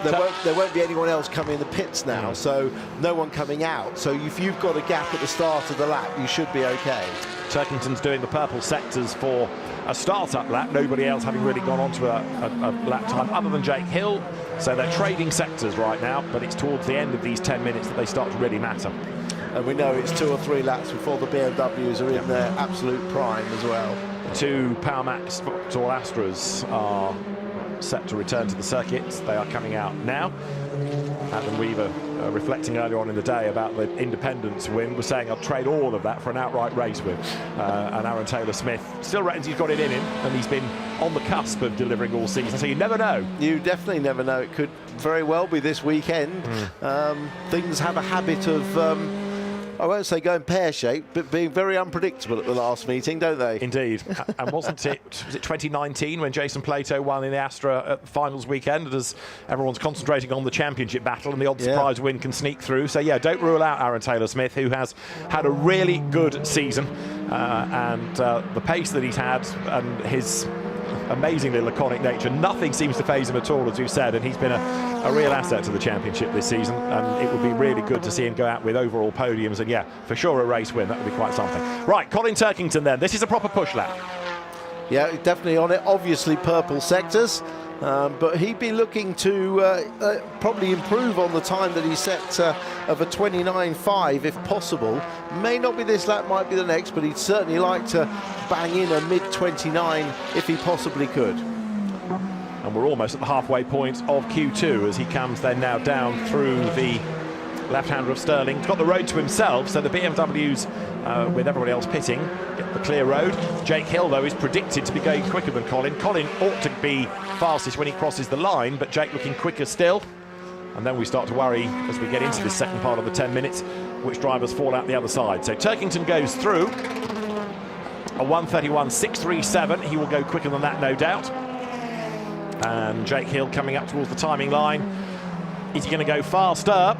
There won't be anyone else coming in the pits now, so no one coming out. So if you've got a gap at the start of the lap, you should be okay. Turkington's doing the purple sectors for a start-up lap, nobody else having really gone on to a lap time other than Jake Hill. So they're trading sectors right now, but it's towards the end of these 10 minutes that they start to really matter. And we know it's 2 or 3 laps before the BMWs are in their absolute prime as well. 2 Power Max Vauxhall Astras are set to return to the circuit. They are coming out now. Adam Weaver, reflecting earlier on in the day about the Independence win, was saying I'd trade all of that for an outright race win. And Aaron Taylor-Smith still reckons he's got it in him, and he's been on the cusp of delivering all season, so you never know. You definitely never know. It could very well be this weekend. Things have a habit of I won't say going pear-shaped, but being very unpredictable at the last meeting, don't they? Indeed. And was it 2019 when Jason Plato won in the Astra at the finals weekend, as everyone's concentrating on the championship battle and the odd surprise win can sneak through. So yeah, don't rule out Aaron Taylor-Smith, who has had a really good season, and the pace that he's had and his amazingly laconic nature, nothing seems to faze him at all, as you said, and he's been a real asset to the championship this season, and it would be really good to see him go out with overall podiums, and yeah, for sure a race win. That would be quite something. Right, Colin Turkington then. This is a proper push lap. Yeah, definitely on it. Obviously purple sectors, but he'd be looking to probably improve on the time that he set of a 29.5 if possible. May not be this lap, might be the next, but he'd certainly like to bang in a mid-29 if he possibly could. And we're almost at the halfway point of Q2 as he comes then now down through the left-hander of Sterling. He's got the road to himself, so the BMWs, with everybody else pitting, get the clear road. Jake Hill, though, is predicted to be going quicker than Colin. Colin ought to be fastest when he crosses the line, but Jake looking quicker still. And then we start to worry as we get into this second part of the 10 minutes, which drivers fall out the other side. So Turkington goes through a 1:31.637. He will go quicker than that, no doubt. And Jake Hill coming up towards the timing line. Is he going to go faster?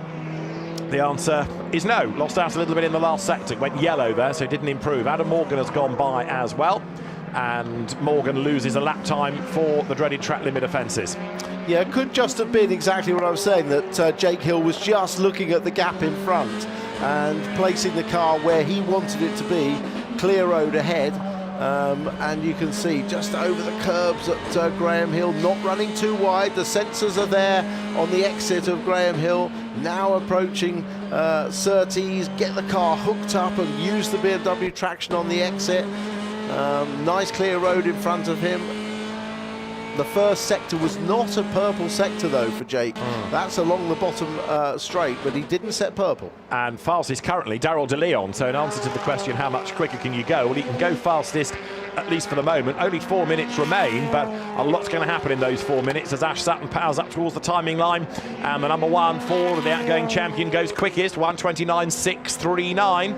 The answer is no. Lost out a little bit in the last sector. Went yellow there, so didn't improve. Adam Morgan has gone by as well. And Morgan loses a lap time for the dreaded track limit offences. Yeah, it could just have been exactly what I was saying, that Jake Hill was just looking at the gap in front and placing the car where he wanted it to be, clear road ahead. And you can see just over the curbs at Graham Hill, not running too wide. The sensors are there on the exit of Graham Hill. Now approaching Surtees, get the car hooked up and use the BMW traction on the exit. Nice clear road in front of him. The first sector was not a purple sector though for Jake. That's along the bottom straight, but he didn't set purple. And fastest currently, Darryl De Leon. So in answer to the question, how much quicker can you go? Well, he can go fastest, at least for the moment. Only 4 minutes remain, but a lot's going to happen in those 4 minutes as Ash Sutton powers up towards the timing line. And the number 1 Ford, the outgoing champion, goes quickest, 1:29.639.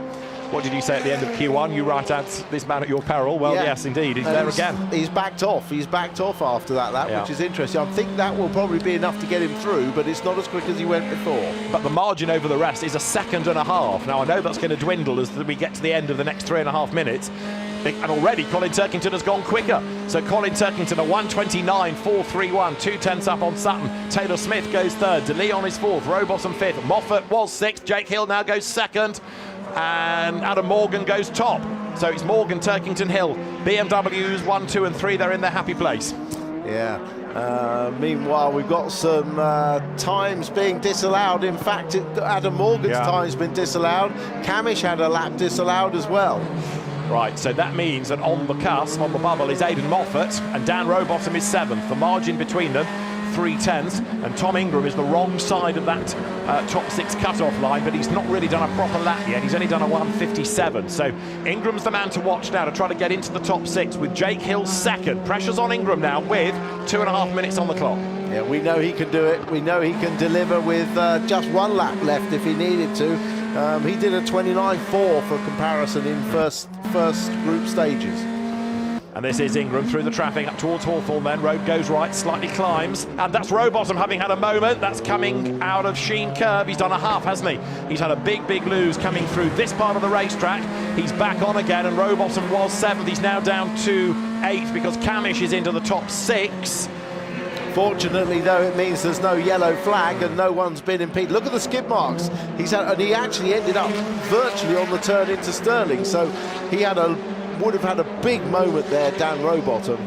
What did you say at the end of Q1? You write out this man at your peril. Well, yeah. yes, indeed. He's there again. He's backed off. He's backed off after that lap, which is interesting. I think that will probably be enough to get him through, but it's not as quick as he went before. But the margin over the rest is 1.5 seconds. Now, I know that's going to dwindle as we get to the end of the next 3.5 minutes. And already Colin Turkington has gone quicker. So Colin Turkington at 1:29.431, 2/10 up on Sutton. Taylor Smith goes third. De Leon is fourth. Rowbottom fifth. Moffat was sixth. Jake Hill now goes second. And Adam Morgan goes top. So it's Morgan, Turkington, Hill. BMWs 1, 2 and 3, they're in their happy place. Yeah. Meanwhile, we've got some times being disallowed. In fact, Adam Morgan's time's been disallowed. Camish had a lap disallowed as well. Right, so that means that on the cusp, on the bubble, is Aidan Moffat, and Dan Rowbottom is 7th. The margin between them, 3/10, and Tom Ingram is the wrong side of that top 6 cut-off line, but he's not really done a proper lap yet. He's only done a 1:57. So Ingram's the man to watch now to try to get into the top 6 with Jake Hill second. Pressure's on Ingram now with 2.5 minutes on the clock. Yeah, we know he can do it. We know he can deliver with just 1 lap left if he needed to. He did a 29.4 for comparison in first group stages. And this is Ingram through the traffic up towards Hawthorne then. Road goes right, slightly climbs. And that's Rowbottom having had a moment. That's coming out of Sheen Curve. He's done a half, hasn't he? He's had a big lose coming through this part of the racetrack. He's back on again, and Rowbottom was 7th. He's now down to 8th because Camish is into the top 6. Fortunately, though, it means there's no yellow flag and no one's been impeded. Look at the skid marks. And he actually ended up virtually on the turn into Stirling. So he would have had a big moment there, Dan Rowbottom.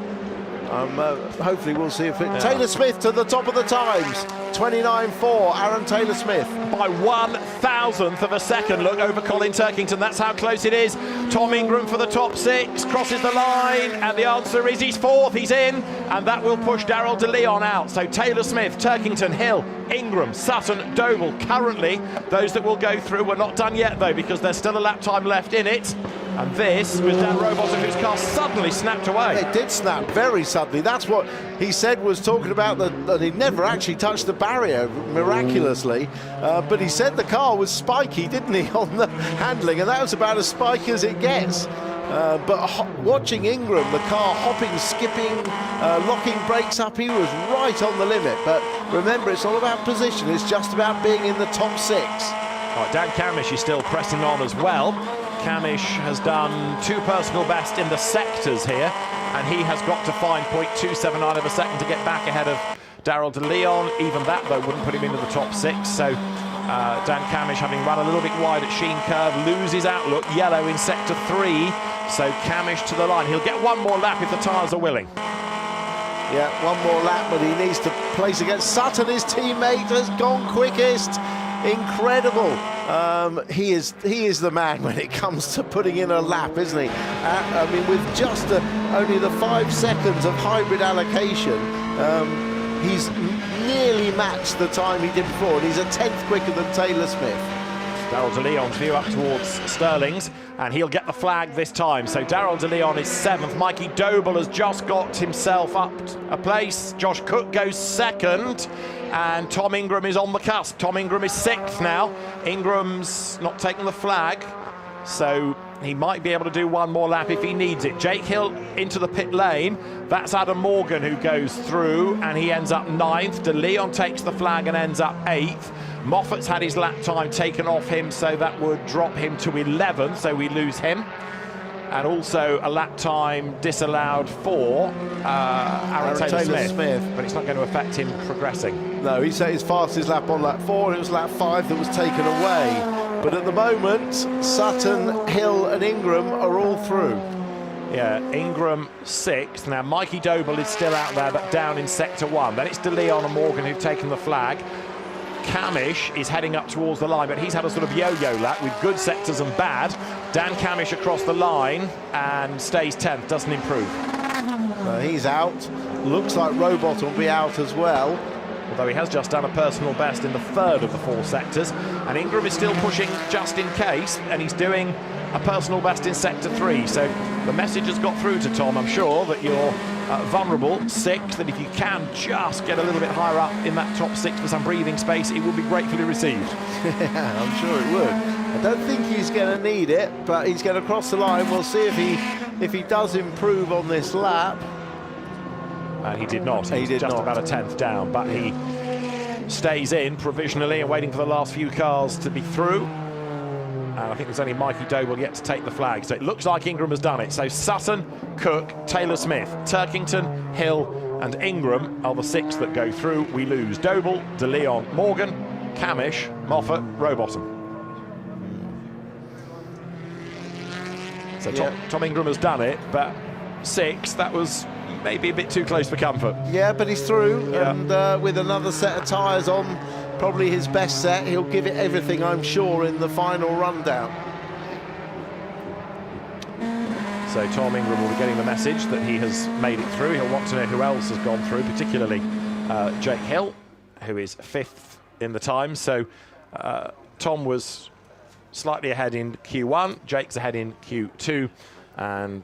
Hopefully we'll see if it... Taylor Smith to the top of the times. 29.4, Aaron Taylor Smith. By 1,000th of a second, look over Colin Turkington. That's how close it is. Tom Ingram for the top 6, crosses the line, and the answer is he's 4th, he's in, and that will push Darryl De Leon out. So Taylor Smith, Turkington, Hill, Ingram, Sutton, Doble. Currently, those that will go through, we're not done yet though, because there's still a lap time left in it. And this was Dan Rowbottom, whose car suddenly snapped away. It did snap very suddenly. That's what he said, was talking about that he'd never actually touched the barrier, miraculously. But he said the car was spiky, didn't he, on the handling, and that was about as spiky as it gets. But watching Ingram, the car hopping, skipping, locking brakes up, he was right on the limit. But remember, it's all about position. It's just about being in the top 6. Right, Dan Camish is still pressing on as well. Camish has done 2 personal best in the sectors here, and he has got to find 0.279 of a second to get back ahead of Darryl De Leon. Even that, though, wouldn't put him into the top 6. So Dan Camish, having run a little bit wide at Sheen Curve, loses outlook, yellow in sector 3. So Camish to the line. He'll get 1 more lap if the tyres are willing. Yeah, 1 more lap, but he needs to place against Sutton. His teammate has gone quickest. Incredible. He is the man when it comes to putting in a lap, isn't he? I mean, with just only the 5 seconds of hybrid allocation, he's nearly matched the time he did before, and he's a 10th quicker than Taylor Smith. Darryl De Leon's view up towards Stirling's, and he'll get the flag this time. So Darryl De Leon is 7th. Mikey Doble has just got himself up a place. Josh Cook goes 2nd. And Tom Ingram is on the cusp. Tom Ingram is 6th now. Ingram's not taking the flag, so he might be able to do 1 more lap if he needs it. Jake Hill into the pit lane. That's Adam Morgan who goes through, and he ends up 9th. De Leon takes the flag and ends up 8th. Moffat's had his lap time taken off him, so that would drop him to 11th, so we lose him. And also a lap time disallowed for Aaron Taylor Smith, but it's not going to affect him progressing. No, he said his fastest lap on lap 4, and it was lap 5 that was taken away. But at the moment, Sutton, Hill and Ingram are all through. Yeah, Ingram 6th. Now Mikey Doble is still out there, but down in sector 1. Then it's De Leon and Morgan who've taken the flag. Camish is heading up towards the line, but he's had a sort of yo-yo lap with good sectors and bad. Dan Camish across the line and stays 10th, doesn't improve. He's out. Looks like Robot will be out as well. Although he has just done a personal best in the third of the 4 sectors. And Ingram is still pushing just in case, and he's doing a personal best in sector 3. So the message has got through to Tom, I'm sure, that you're vulnerable, 6th, that if you can just get a little bit higher up in that top 6 for some breathing space, it will be gratefully received. Yeah, I'm sure it would. I don't think he's going to need it, but he's going to cross the line. We'll see if he does improve on this lap. And he did not. He was just about a 10th down, but he stays in provisionally and waiting for the last few cars to be through. And I think there's only Mikey Doble yet to take the flag. So it looks like Ingram has done it. So Sutton, Cook, Taylor-Smith, Turkington, Hill and Ingram are the 6 that go through. We lose Doble, De Leon, Morgan, Camish, Moffat, Rowbottom. So Tom Ingram has done it, but 6, that was maybe a bit too close for comfort. Yeah, but he's through, and with another set of tyres on, probably his best set, he'll give it everything, I'm sure, in the final rundown. So Tom Ingram will be getting the message that he has made it through. He'll want to know who else has gone through, particularly Jake Hill, who is 5th in the time. So Tom was slightly ahead in Q1, Jake's ahead in Q2, and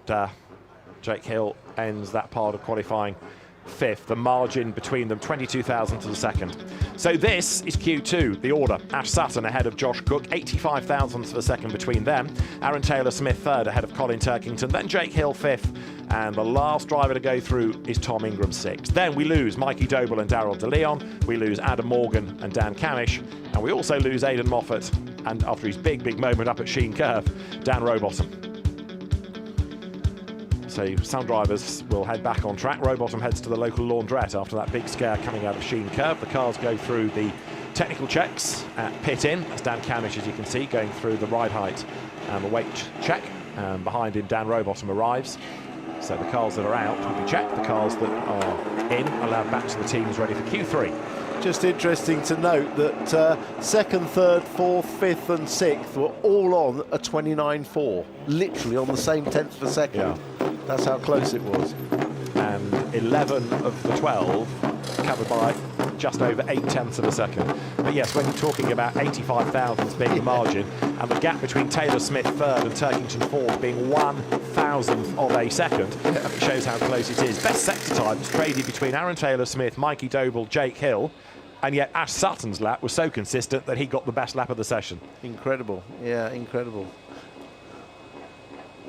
Jake Hill ends that part of qualifying 5th. The margin between them, 22,000 to the second. So this is Q2, the order. Ash Sutton ahead of Josh Cook, 85,000 to the second between them. Aaron Taylor-Smith 3rd ahead of Colin Turkington. Then Jake Hill 5th. And the last driver to go through is Tom Ingram 6th. Then we lose Mikey Doble and Daryl De Leon. We lose Adam Morgan and Dan Camish. And we also lose Aidan Moffat. And after his big moment up at Sheen Curve, Dan Rowbottom. So some drivers will head back on track. Rowbottom heads to the local laundrette after that big scare coming out of Sheen Curve. The cars go through the technical checks at pit in. That's Dan Camish, as you can see, going through the ride height and the weight check. Behind him, Dan Rowbottom arrives. So the cars that are out will be checked. The cars that are in allowed back to the teams ready for Q3. Just interesting to note that 2nd, 3rd, 4th, 5th and 6th were all on a 29.4, literally on the same 10th of a second. Yeah. That's how close it was. And 11 of the 12 covered by just over 8/10 of a second. But yes, when you're talking about 85 thousandths being the margin, and the gap between Taylor-Smith 3rd and Turkington 4th being 1,000th of a second, it shows how close it is. Best sector times traded between Aaron Taylor-Smith, Mikey Doble, Jake Hill, and yet Ash Sutton's lap was so consistent that he got the best lap of the session. Incredible, yeah, incredible.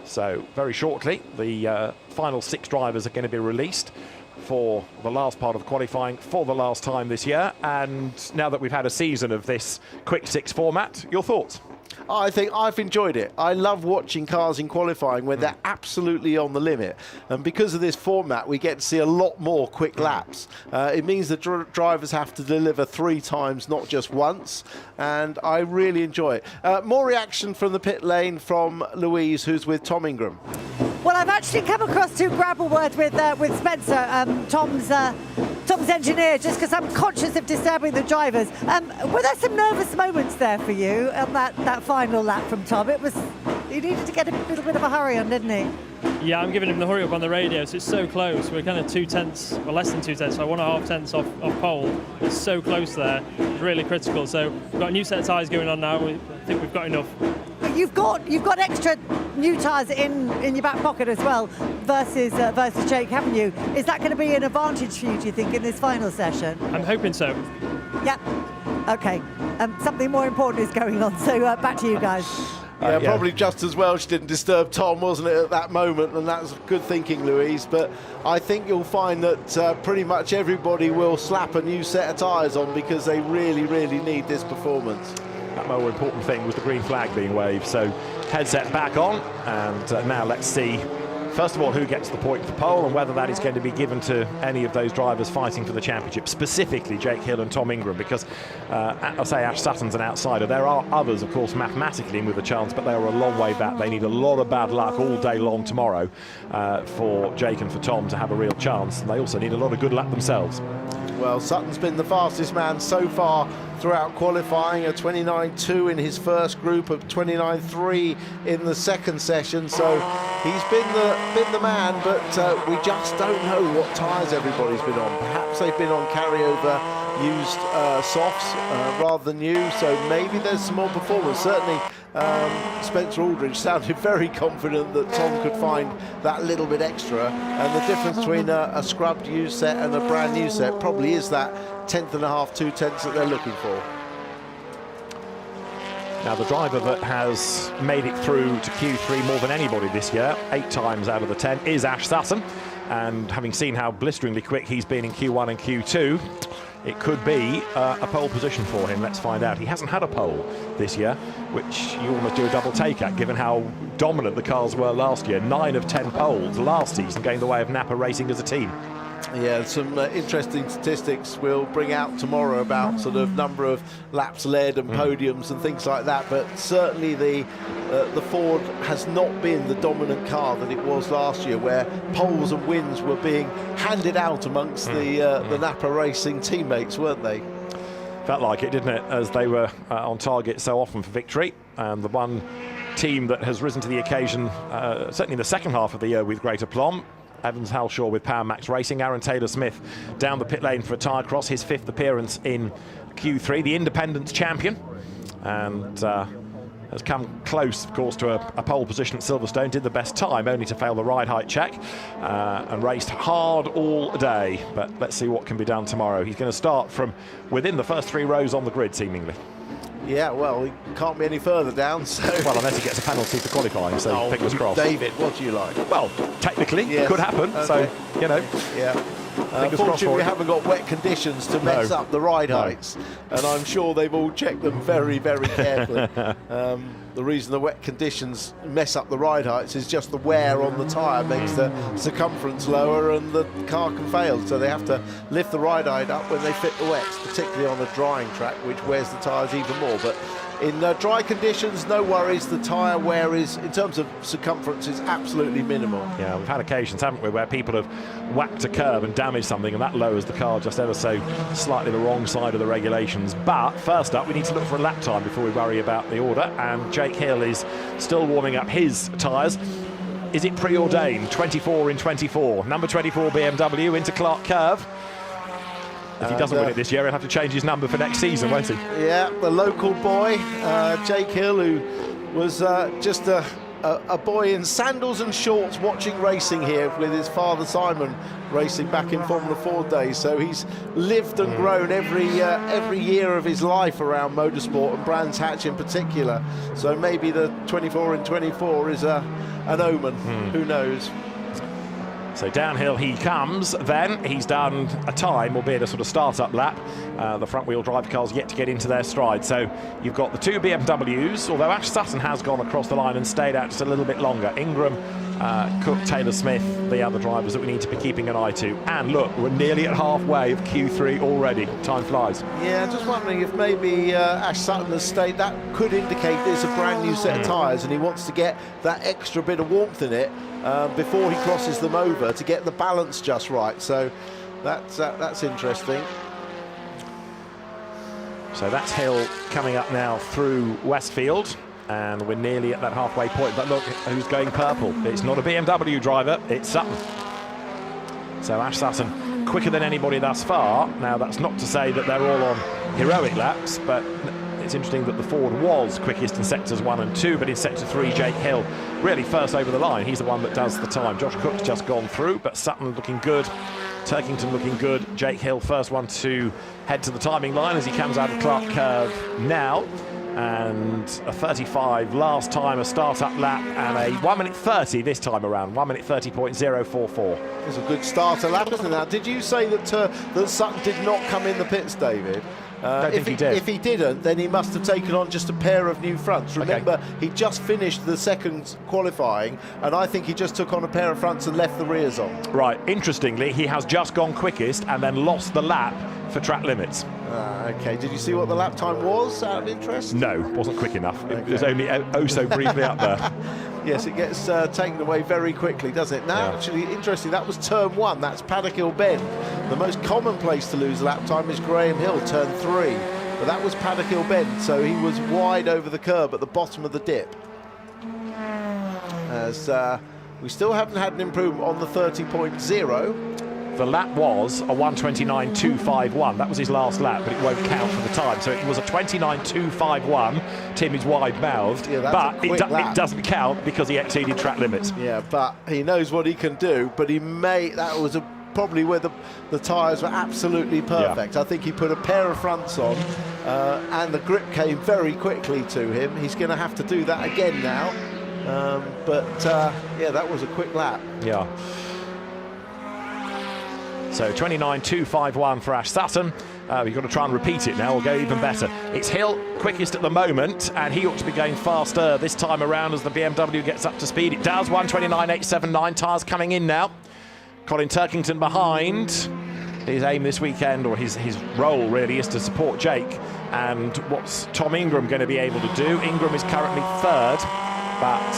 So very shortly, the final 6 drivers are going to be released for the last part of qualifying for the last time this year. And now that we've had a season of this quick 6 format, your thoughts? I think I've enjoyed it. I love watching cars in qualifying where they're absolutely on the limit. And because of this format, we get to see a lot more quick laps. It means that drivers have to deliver 3 times, not just once. And I really enjoy it. More reaction from the pit lane from Louise, who's with Tom Ingram. Well, I've actually come across to grab a word with Spencer, Tom's engineer, just because I'm conscious of disturbing the drivers. Were there some nervous moments there for you on that final lap from Tom? He needed to get a little bit of a hurry on, didn't he? Yeah, I'm giving him the hurry up on the radio, so it's so close. We're kind of 2 tenths, or less than 2 tenths, so 1.5 tenths off pole. It's so close there, it's really critical. So we've got a new set of tyres going on now. I think we've got enough. You've got extra new tyres in your back pocket as well versus Jake, haven't you? Is that going to be an advantage for you, do you think, in this final session? I'm hoping so. Yep. Okay. Something more important is going on, so back to you guys. Yeah, probably just as well she didn't disturb Tom, wasn't it, at that moment, and that's good thinking, Louise. But I think you'll find that pretty much everybody will slap a new set of tyres on because they really, really need this performance. That more important thing was the green flag being waved. So headset back on, and now let's see, first of all, who gets the point for pole and whether that is going to be given to any of those drivers fighting for the championship, specifically Jake Hill and Tom Ingram, because I say Ash Sutton's an outsider. There are others, of course, mathematically in with a chance, but they are a long way back. They need a lot of bad luck all day long tomorrow for Jake and for Tom to have a real chance, and they also need a lot of good luck themselves. Well, Sutton's been the fastest man so far throughout qualifying, a 29.2 in his first group, of 29.3 in the second session. So he's been the man, but we just don't know what tyres everybody's been on. Perhaps they've been on carryover used softs rather than new, so maybe there's some more performance. Certainly Spencer Aldridge sounded very confident that Tom could find that little bit extra, and the difference between a scrubbed used set and a brand new set probably is that 1/10 and a half, 2/10 that they're looking for. Now, the driver that has made it through to Q3 more than anybody this year, 8 times out of the 10, is Ash Sutton. And having seen how blisteringly quick he's been in Q1 and Q2, it could be a pole position for him. Let's find out. He hasn't had a pole this year, which you almost do a double take at, given how dominant the cars were last year. 9 of 10 poles last season, going the way of Napa Racing as a team. Yeah, some interesting statistics we'll bring out tomorrow about sort of number of laps led and podiums and things like that, but certainly the Ford has not been the dominant car that it was last year, where poles and wins were being handed out amongst the Napa Racing teammates, weren't they? Felt like it, didn't it, as they were on target so often for victory. And the one team that has risen to the occasion, certainly in the second half of the year with great aplomb, Evans Halshaw with Power Max Racing. Aaron Taylor-Smith down the pit lane for a tyre cross, his 5th appearance in Q3, the Independents champion, and has come close, of course, to a pole position at Silverstone. Did the best time, only to fail the ride height check, and raced hard all day. But let's see what can be done tomorrow. He's going to start from within the first 3 rows on the grid, seemingly. Yeah, well, he can't be any further down, so... Well, unless he gets a penalty for qualifying, so fingers crossed. David, what do you like? Well, technically, yes. It could happen, okay. So, you know. Yeah. Fingers crossed Fortunately, for we it. haven't got wet conditions to mess up the ride heights, and I'm sure they've all checked them very, very carefully. The reason the wet conditions mess up the ride heights is just the wear on the tyre makes the circumference lower and the car can fail, so they have to lift the ride height up when they fit the wets, particularly on a drying track, which wears the tyres even more. But in dry conditions, no worries. The tyre wear is, in terms of circumference, is absolutely minimal. Yeah, we've had occasions, haven't we, where people have whacked a curb and damaged something, and that lowers the car just ever so slightly the wrong side of the regulations. But first up, we need to look for a lap time before we worry about the order, and Jake Hill is still warming up his tyres. Is it preordained? 24 in 24. Number 24 BMW into Clark Curve. If he doesn't win it this year, he'll have to change his number for next season, won't he? Yeah, the local boy, Jake Hill, who was just a boy in sandals and shorts watching racing here with his father Simon racing back in Formula 4 days. So he's lived and grown every year of his life around motorsport, and Brands Hatch in particular. So maybe the 24 in 24 is an omen. Who knows? So downhill he comes, then he's done a time, albeit a sort of start-up lap. The front-wheel drive cars yet to get into their stride. So you've got the 2 BMWs, although Ash Sutton has gone across the line and stayed out just a little bit longer. Ingram, Cook, Taylor-Smith, the other drivers that we need to be keeping an eye to. And look, we're nearly at halfway of Q3 already. Time flies. Yeah, just wondering if maybe Ash Sutton has stayed. That could indicate there's a brand new set of tyres and he wants to get that extra bit of warmth in it before he crosses them over to get the balance just right. So that's interesting. So that's Hill coming up now through Westfield, and we're nearly at that halfway point. But look, who's going purple? It's not a BMW driver, it's Sutton. So Ash Sutton quicker than anybody thus far. Now, that's not to say that they're all on heroic laps, but it's interesting that the Ford was quickest in sectors 1 and 2, but in sector 3, Jake Hill really first over the line. He's the one that does the time. Josh Cook's just gone through, but Sutton looking good. Turkington looking good. Jake Hill first one to head to the timing line as he comes out of Clark Curve now. And a 35 last time, a start-up lap, and a 1 minute 30 this time around. 1 minute 30.044. It's a good starter lap, isn't it? Now, did you say that Sutton did not come in the pits, David? Don't think he did. If he didn't, then he must have taken on just a pair of new fronts. Remember, he just finished the second qualifying, and I think he just took on a pair of fronts and left the rears on. Right. Interestingly, he has just gone quickest and then lost the lap for track limits. Okay. Did you see what the lap time was, out of interest? No, wasn't quick enough. It was only so briefly up there. Yes, it gets taken away very quickly, doesn't it? Now, actually, interesting, that was turn 1. That's Paddock Hill Bend. The most common place to lose lap time is Graham Hill, turn 3. But that was Paddock Hill Bend, so he was wide over the curb at the bottom of the dip. As we still haven't had an improvement on the 30.0. The lap was a 1:29.251. That was his last lap, but it won't count for the time. So it was a 29.251. Tim is wide-mouthed, but it doesn't count because he exceeded track limits. Yeah, but he knows what he can do. But that was probably where the tyres were absolutely perfect. Yeah. I think he put a pair of fronts on, and the grip came very quickly to him. He's going to have to do that again now. Yeah, that was a quick lap. Yeah. So 29.251 for Ash Sutton. We've got to try and repeat it now, or go even better. It's Hill quickest at the moment, and he ought to be going faster this time around as the BMW gets up to speed. It does, 1:29.879. Tyres coming in now. Colin Turkington behind. His aim this weekend, or his role really, is to support Jake. And what's Tom Ingram going to be able to do? Ingram is currently 3rd, but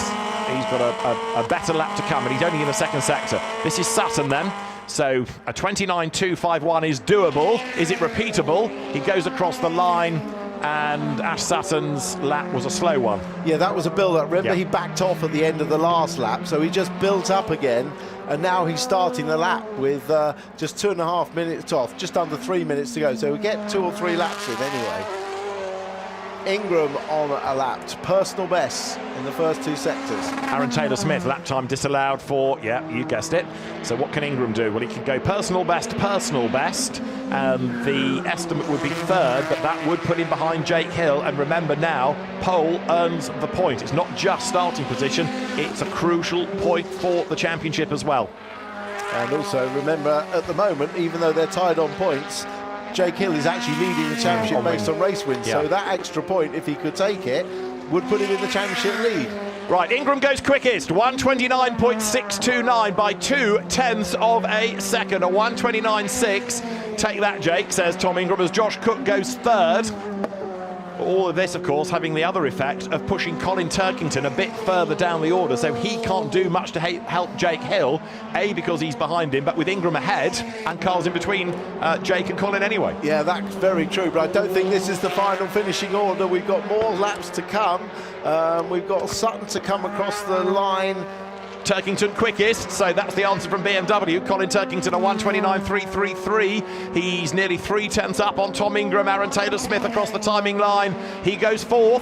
he's got a better lap to come, and he's only in the 2nd sector. This is Sutton then. So a 29.251 is doable. Is it repeatable? He goes across the line, and Ash Sutton's lap was a slow one. Yeah, that was a build-up. Remember, he backed off at the end of the last lap, so he just built up again, and now he's starting the lap with just 2.5 minutes off, just under 3 minutes to go. So we get 2 or 3 laps in anyway. Ingram on a lap, personal best in the first 2 sectors. Aaron Taylor-Smith, lap time disallowed for, yeah, you guessed it. So what can Ingram do? Well, he can go personal best. The estimate would be 3rd, but that would put him behind Jake Hill. And remember now, pole earns the point. It's not just starting position, it's a crucial point for the championship as well. And also remember, at the moment, even though they're tied on points, Jake Hill is actually leading the championship based on race wins. Yeah. So that extra point, if he could take it, would put him in the championship lead. Right, Ingram goes quickest, 1:29.629 by 0.2 of a second, a 1:29.6. Take that, Jake, says Tom Ingram, as Josh Cook goes 3rd. All of this, of course, having the other effect of pushing Colin Turkington a bit further down the order, so he can't do much to help Jake Hill, A, because he's behind him, but with Ingram ahead, and Carl's in between Jake and Colin anyway. Yeah, that's very true, but I don't think this is the final finishing order. We've got more laps to come. We've got Sutton to come across the line. Turkington quickest, so that's the answer from BMW. Colin Turkington, a 1:29.333. He's nearly 0.3 up on Tom Ingram. Aaron Taylor-Smith across the timing line. He goes 4th.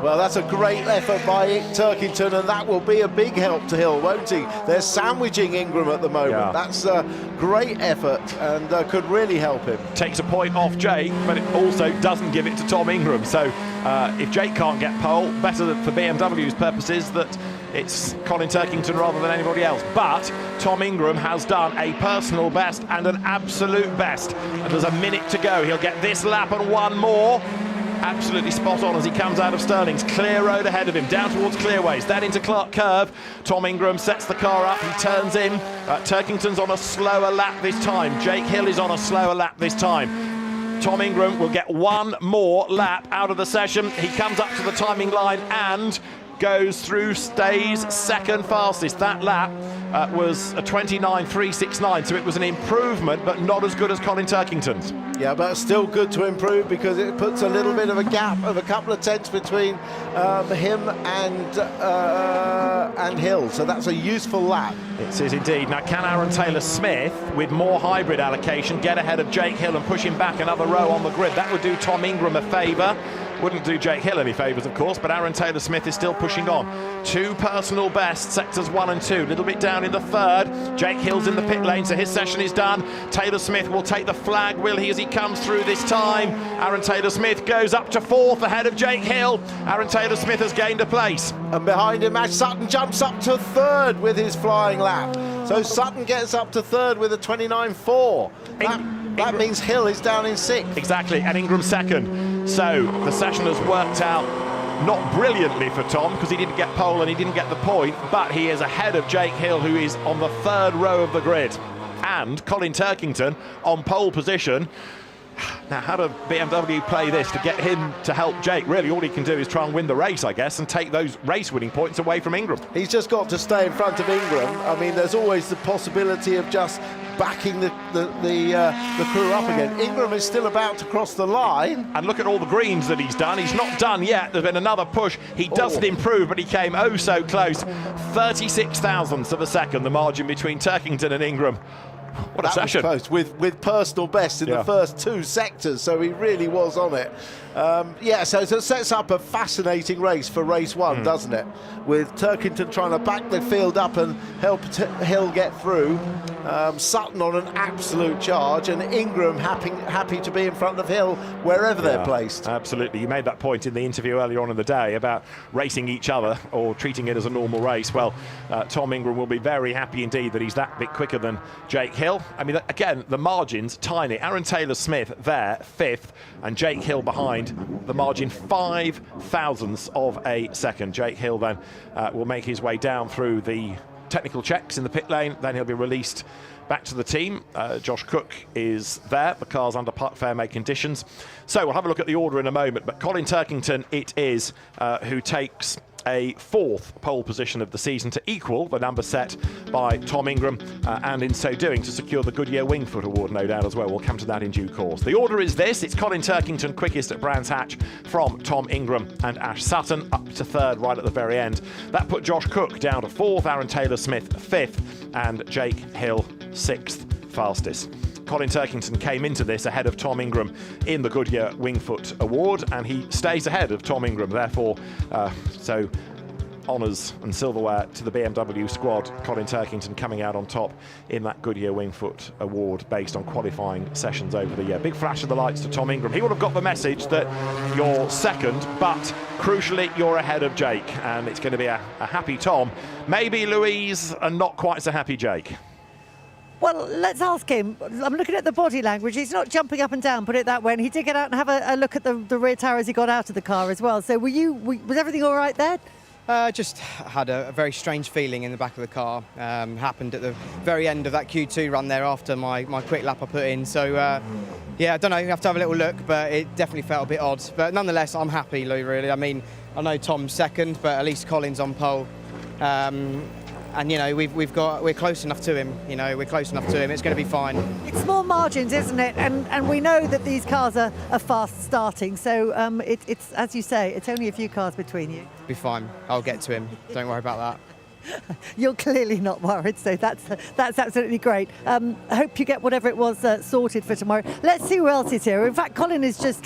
Well, that's a great effort by Turkington, and that will be a big help to Hill, won't he? They're sandwiching Ingram at the moment. Yeah. That's a great effort and could really help him. Takes a point off Jake, but it also doesn't give it to Tom Ingram. So if Jake can't get pole, better for BMW's purposes that it's Colin Turkington rather than anybody else. But Tom Ingram has done a personal best and an absolute best. And there's a minute to go. He'll get this lap and one more. Absolutely spot on as he comes out of Stirling's. Clear road ahead of him, down towards Clearways, then into Clark Curve. Tom Ingram sets the car up, he turns in. Turkington's on a slower lap this time. Jake Hill is on a slower lap this time. Tom Ingram will get one more lap out of the session. He comes up to the timing line and goes through, stays 2nd fastest. That lap was a 29.369, so it was an improvement, but not as good as Colin Turkington's. Yeah, but still good to improve because it puts a little bit of a gap of a couple of tenths between him and Hill, so that's a useful lap. It is indeed. Now, can Aaron Taylor-Smith, with more hybrid allocation, get ahead of Jake Hill and push him back another row on the grid? That would do Tom Ingram a favour. Wouldn't do Jake Hill any favours, of course, but Aaron Taylor-Smith is still pushing on. 2 personal bests, sectors 1 and 2. A little bit down in the 3rd. Jake Hill's in the pit lane, so his session is done. Taylor-Smith will take the flag, will he, as he comes through this time. Aaron Taylor-Smith goes up to 4th ahead of Jake Hill. Aaron Taylor-Smith has gained a place. And behind him, Ash Sutton jumps up to 3rd with his flying lap. So Sutton gets up to 3rd with a 29.4. That means Hill is down in 6th. Exactly, and Ingram 2nd. So the session has worked out not brilliantly for Tom because he didn't get pole and he didn't get the point, but he is ahead of Jake Hill, who is on the 3rd row of the grid. And Colin Turkington on pole position. Now, how do BMW play this to get him to help Jake? Really, all he can do is try and win the race, I guess, and take those race-winning points away from Ingram. He's just got to stay in front of Ingram. I mean, there's always the possibility of just backing the crew up again. Ingram is still about to cross the line. And look at all the greens that he's done. He's not done yet. There's been another push. He doesn't improve, but he came oh so close. 36 thousandths of a second, the margin between Turkington and Ingram. What a session. Was close, with personal best in the first 2 sectors, so he really was on it. So it sets up a fascinating race for race 1, doesn't it? With Turkington trying to back the field up and help Hill get through. Sutton on an absolute charge, and Ingram happy to be in front of Hill wherever they're placed. Absolutely. You made that point in the interview earlier on in the day about racing each other or treating it as a normal race. Well, Tom Ingram will be very happy indeed that he's that bit quicker than Jake Hill. I mean, again, the margin's tiny. Aaron Taylor-Smith there, 5th, and Jake Hill behind. The margin 5 thousandths of a second. Jake Hill then will make his way down through the technical checks in the pit lane. Then he'll be released back to the team. Josh Cook is there. The car's under fair make conditions. So we'll have a look at the order in a moment. But Colin Turkington it is who takes a 4th pole position of the season to equal the number set by Tom Ingram, and in so doing to secure the Goodyear Wingfoot Award, no doubt, as well. We'll come to that in due course. The order is this. It's Colin Turkington quickest at Brands Hatch from Tom Ingram and Ash Sutton, up to 3rd right at the very end. That put Josh Cook down to 4th, Aaron Taylor-Smith 5th, and Jake Hill 6th fastest. Colin Turkington came into this ahead of Tom Ingram in the Goodyear Wingfoot Award, and he stays ahead of Tom Ingram. Therefore, so honours and silverware to the BMW squad. Colin Turkington coming out on top in that Goodyear Wingfoot Award based on qualifying sessions over the year. Big flash of the lights to Tom Ingram. He would have got the message that you're second, but crucially you're ahead of Jake, and it's going to be a happy Tom. Maybe Louise, and not quite so happy Jake. Well, let's ask him. I'm looking at the body language. He's not jumping up and down, put it that way. And he did get out and have a look at the rear tower as he got out of the car as well. So was everything all right there? Just had a very strange feeling in the back of the car. Happened at the very end of that Q2 run there after my quick lap I put in. So, I don't know, you have to have a little look, but it definitely felt a bit odd. But nonetheless, I'm happy, Lou, really. I mean, I know Tom's second, but at least Colin's on pole. And we're close enough to him. We're close enough to him. It's going to be fine. It's small margins, isn't it? And we know that these cars are fast starting. So it's as you say, it's only a few cars between you. Be fine. I'll get to him. Don't worry about that. You're clearly not worried, so that's absolutely great. I hope you get whatever it was sorted for tomorrow. Let's see who else is here. In fact, Colin is just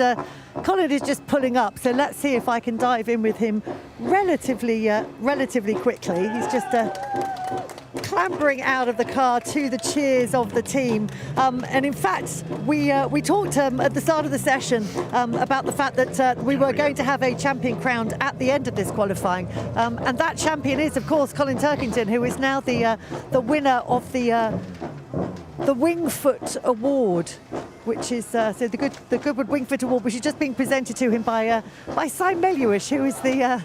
pulling up, so let's see if I can dive in with him relatively quickly. He's just clambering out of the car to the cheers of the team. And in fact, we talked at the start of the session about the fact that we were going to have a champion crowned at the end of this qualifying. And that champion is, of course, Colin Turkington, who is now the winner of the Wingfoot Award, which is the Goodwood Wingfoot Award, which is just being presented to him by Simon Meluish, who is the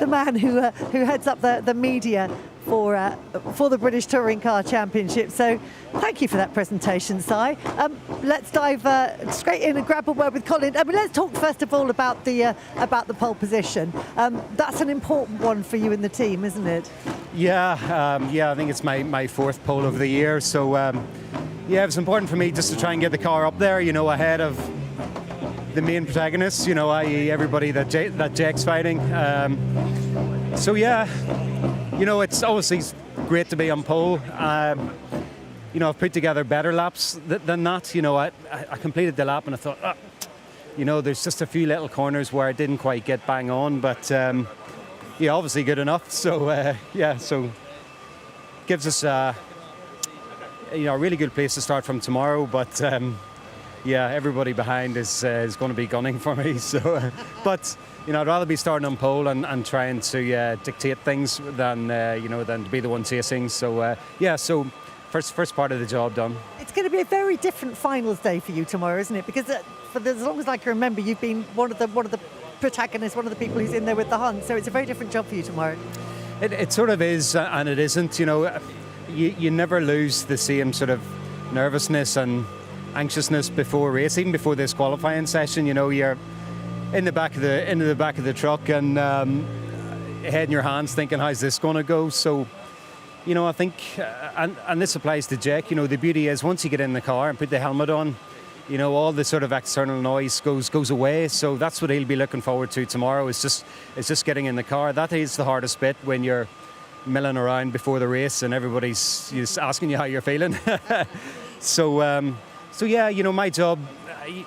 man who heads up the media for the British Touring Car Championship. So thank you for that presentation, Si. Let's dive straight in and grab a word with Colin. I mean, let's talk first of all about the pole position. That's an important one for you and the team, isn't it? Yeah, I think it's my 4th pole of the year. So it was important for me just to try and get the car up there, ahead of the main protagonists, i.e. everybody that Jake's fighting. It's obviously great to be on pole. I've put together better laps than that. I completed the lap and I thought, there's just a few little corners where I didn't quite get bang on, but obviously good enough. So so gives us a really good place to start from tomorrow. But everybody behind is going to be gunning for me. So, but. I'd rather be starting on pole and trying to dictate things than to be the one chasing. So so first part of the job done. It's going to be a very different finals day for you tomorrow, isn't it? Because for as long as I can remember, you've been one of the protagonists, one of the people who's in there with the hunt. So it's a very different job for you tomorrow. It sort of is, and it isn't. You never lose the same sort of nervousness and anxiousness before race, even before this qualifying session. You know, you're in the back of the truck and head in your hands, thinking, how's this going to go? So, you know, I think, and this applies to Jake. You know, the beauty is once you get in the car and put the helmet on, you know, all the sort of external noise goes away. So that's what he'll be looking forward to tomorrow. It's just getting in the car. That is the hardest bit when you're milling around before the race and everybody's just asking you how you're feeling. So yeah, you know, my job,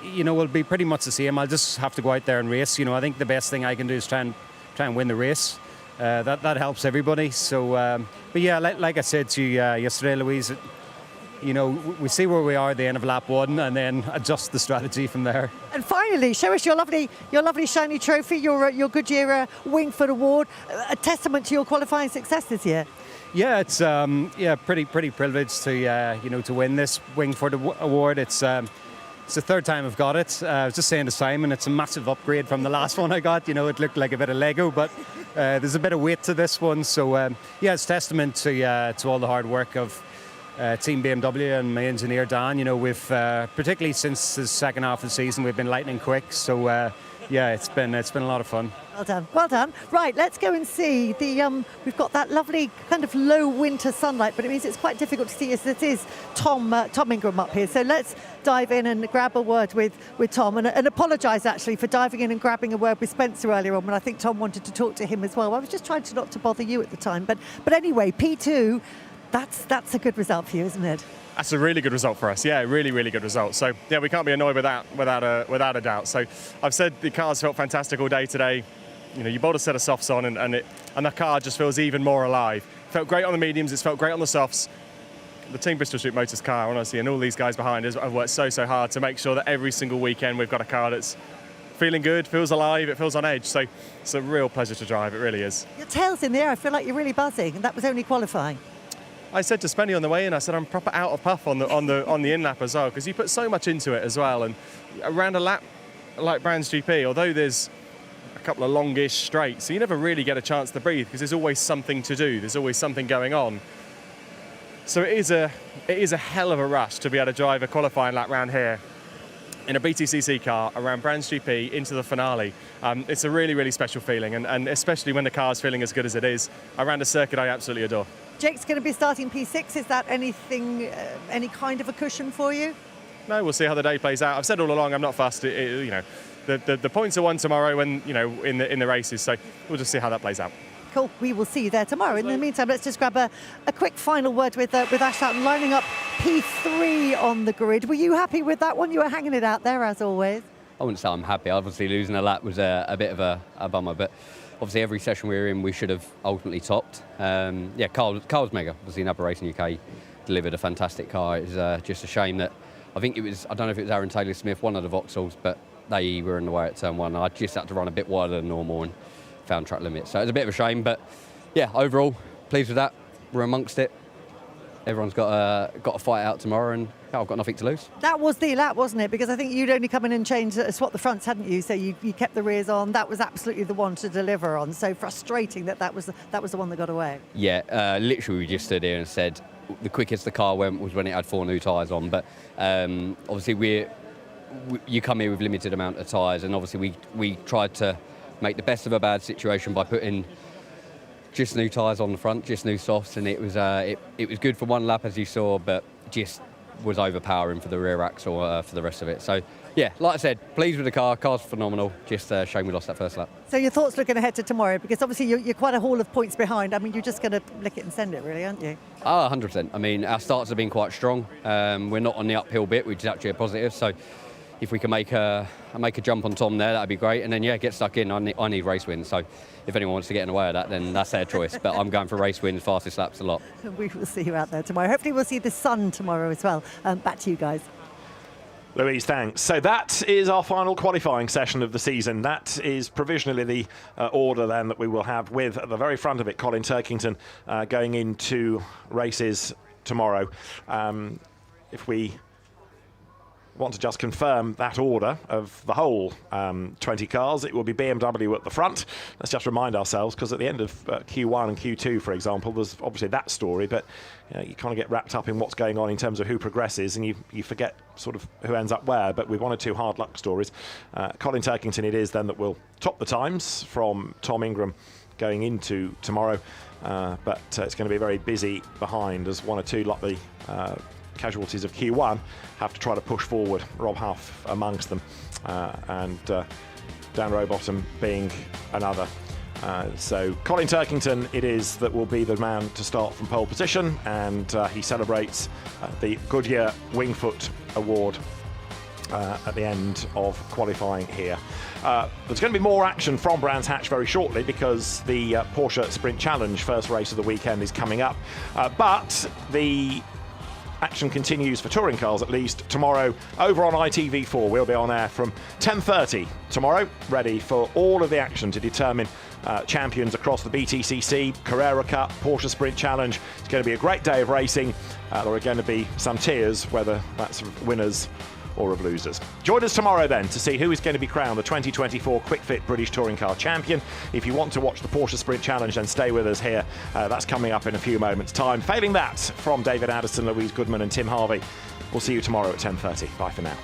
you know, will be pretty much the same. I'll just have to go out there and race. You know, I think the best thing I can do is try and win the race. That helps everybody. So, but yeah, like I said to you yesterday, Louise, you know, we see where we are at the end of lap 1 and then adjust the strategy from there. And finally, show us your lovely shiny trophy, your Goodyear Wingfoot Award, a testament to your qualifying success this year. Yeah, it's pretty privileged to you know, to win this Wingfoot Award. It's the third time I've got it. I was just saying to Simon, it's a massive upgrade from the last one I got. You know, it looked like a bit of Lego, but there's a bit of weight to this one. So yeah, it's testament to all the hard work of Team BMW and my engineer Dan. You know, we've particularly since the second half of the season, we've been lightning quick. So yeah, it's been a lot of fun. Well done, well done. Right, let's go and see the. We've got that lovely kind of low winter sunlight, but it means it's quite difficult to see as it is Tom Ingram up here. So let's dive in and grab a word with Tom and apologise actually for diving in and grabbing a word with Spencer earlier on when I think Tom wanted to talk to him as well. I was just trying to not to bother you at the time, but anyway, P2. That's a good result for you, isn't it? That's a really good result for us. Yeah, really good result. So yeah, we can't be annoyed with that without a doubt. So I've said the cars felt fantastic all day today. You know, you bought a set of softs on and the car just feels even more alive. Felt great on the mediums. It's felt great on the softs. The Team Bristol Street Motors car, honestly, and all these guys behind us have worked so hard to make sure that every single weekend we've got a car that's feeling good, feels alive, it feels on edge. So it's a real pleasure to drive. It really is. Your tail's in the air. I feel like you're really buzzing, and that was only qualifying. I said to Spenny on the way in, I said I'm proper out of puff on the in lap as well, because you put so much into it as well. And around a lap like Brands GP, although there's a couple of longish straights, so you never really get a chance to breathe because there's always something to do. There's always something going on. So it is a hell of a rush to be able to drive a qualifying lap round here in a BTCC car around Brands GP into the finale. It's a really special feeling, and especially when the car's feeling as good as it is around a circuit I absolutely adore. Jake's going to be starting P6. Is that anything, any kind of a cushion for you? No, we'll see how the day plays out. I've said all along I'm not fussed. You know, the points are won tomorrow when, you know, in the races. So we'll just see how that plays out. Cool. We will see you there tomorrow. In the meantime, let's just grab a quick final word with Ash Houghton lining up P3 on the grid. Were you happy with that one? You were hanging it out there as always. I wouldn't say I'm happy. Obviously, losing a lap was a bit of a bummer, but obviously every session we were in, we should have ultimately topped. Yeah, Carl's mega. Obviously, Napa Racing UK delivered a fantastic car. It's just a shame that I think it was, I don't know if it was Aaron Taylor-Smith, one of the Vauxhalls, but they were in the way at turn 1. I just had to run a bit wider than normal and found track limits. So it was a bit of a shame, but yeah, overall, pleased with that. We're amongst it. Everyone's got a fight out tomorrow, and I've got nothing to lose. That was the lap, wasn't it? Because I think you'd only come in and swap the fronts, hadn't you? So you kept the rears on. That was absolutely the one to deliver on. So frustrating that was the one that got away. Yeah, literally we just stood here and said the quickest the car went was when it had 4 new tyres on. But obviously you come here with limited amount of tyres, and obviously we tried to make the best of a bad situation by putting just new tyres on the front, just new softs, and it was good for one lap as you saw, but just was overpowering for the rear axle for the rest of it. So yeah, like I said, pleased with the car. Car's phenomenal. Just a shame we lost that first lap. So your thoughts looking ahead to tomorrow, because obviously you're quite a haul of points behind. I mean, you're just going to lick it and send it, really, aren't you? 100%. I mean, our starts have been quite strong. We're not on the uphill bit, which is actually a positive. So if we can make a jump on Tom there, that'd be great. And then yeah, get stuck in. I need race wins. So if anyone wants to get in the way of that, then that's their choice. But I'm going for race wins, fastest laps a lot. We will see you out there tomorrow. Hopefully we'll see the sun tomorrow as well. Back to you guys. Louise, thanks. So that is our final qualifying session of the season. That is provisionally the order then that we will have, with at the very front of it Colin Turkington going into races tomorrow. If we want to just confirm that order of the whole 20 cars. It will be BMW at the front. Let's just remind ourselves, because at the end of Q1 and Q2, for example, there's obviously that story, but you kind of get wrapped up in what's going on in terms of who progresses, and you forget sort of who ends up where. But with one or two hard luck stories, Colin Turkington it is then that will top the times from Tom Ingram going into tomorrow, but it's going to be very busy behind as one or two lucky casualties of Q1 have to try to push forward, Rob Huff amongst them, and Dan Rowbottom being another. So Colin Turkington it is that will be the man to start from pole position, and he celebrates the Goodyear Wingfoot Award at the end of qualifying here. There's going to be more action from Brands Hatch very shortly, because the Porsche Sprint Challenge first race of the weekend is coming up, but the action continues for touring cars at least tomorrow over on ITV4. We'll be on air from 10:30 tomorrow, ready for all of the action to determine champions across the BTCC, Carrera Cup, Porsche Sprint Challenge. It's going to be a great day of racing. There are going to be some tears, whether that's of winners or of losers. Join us tomorrow then to see who is going to be crowned the 2024 Quick Fit British Touring Car Champion. If you want to watch the Porsche Sprint Challenge, then stay with us here. That's coming up in a few moments' time. Failing that, from David Addison, Louise Goodman and Tim Harvey, we'll see you tomorrow at 10:30. Bye for now.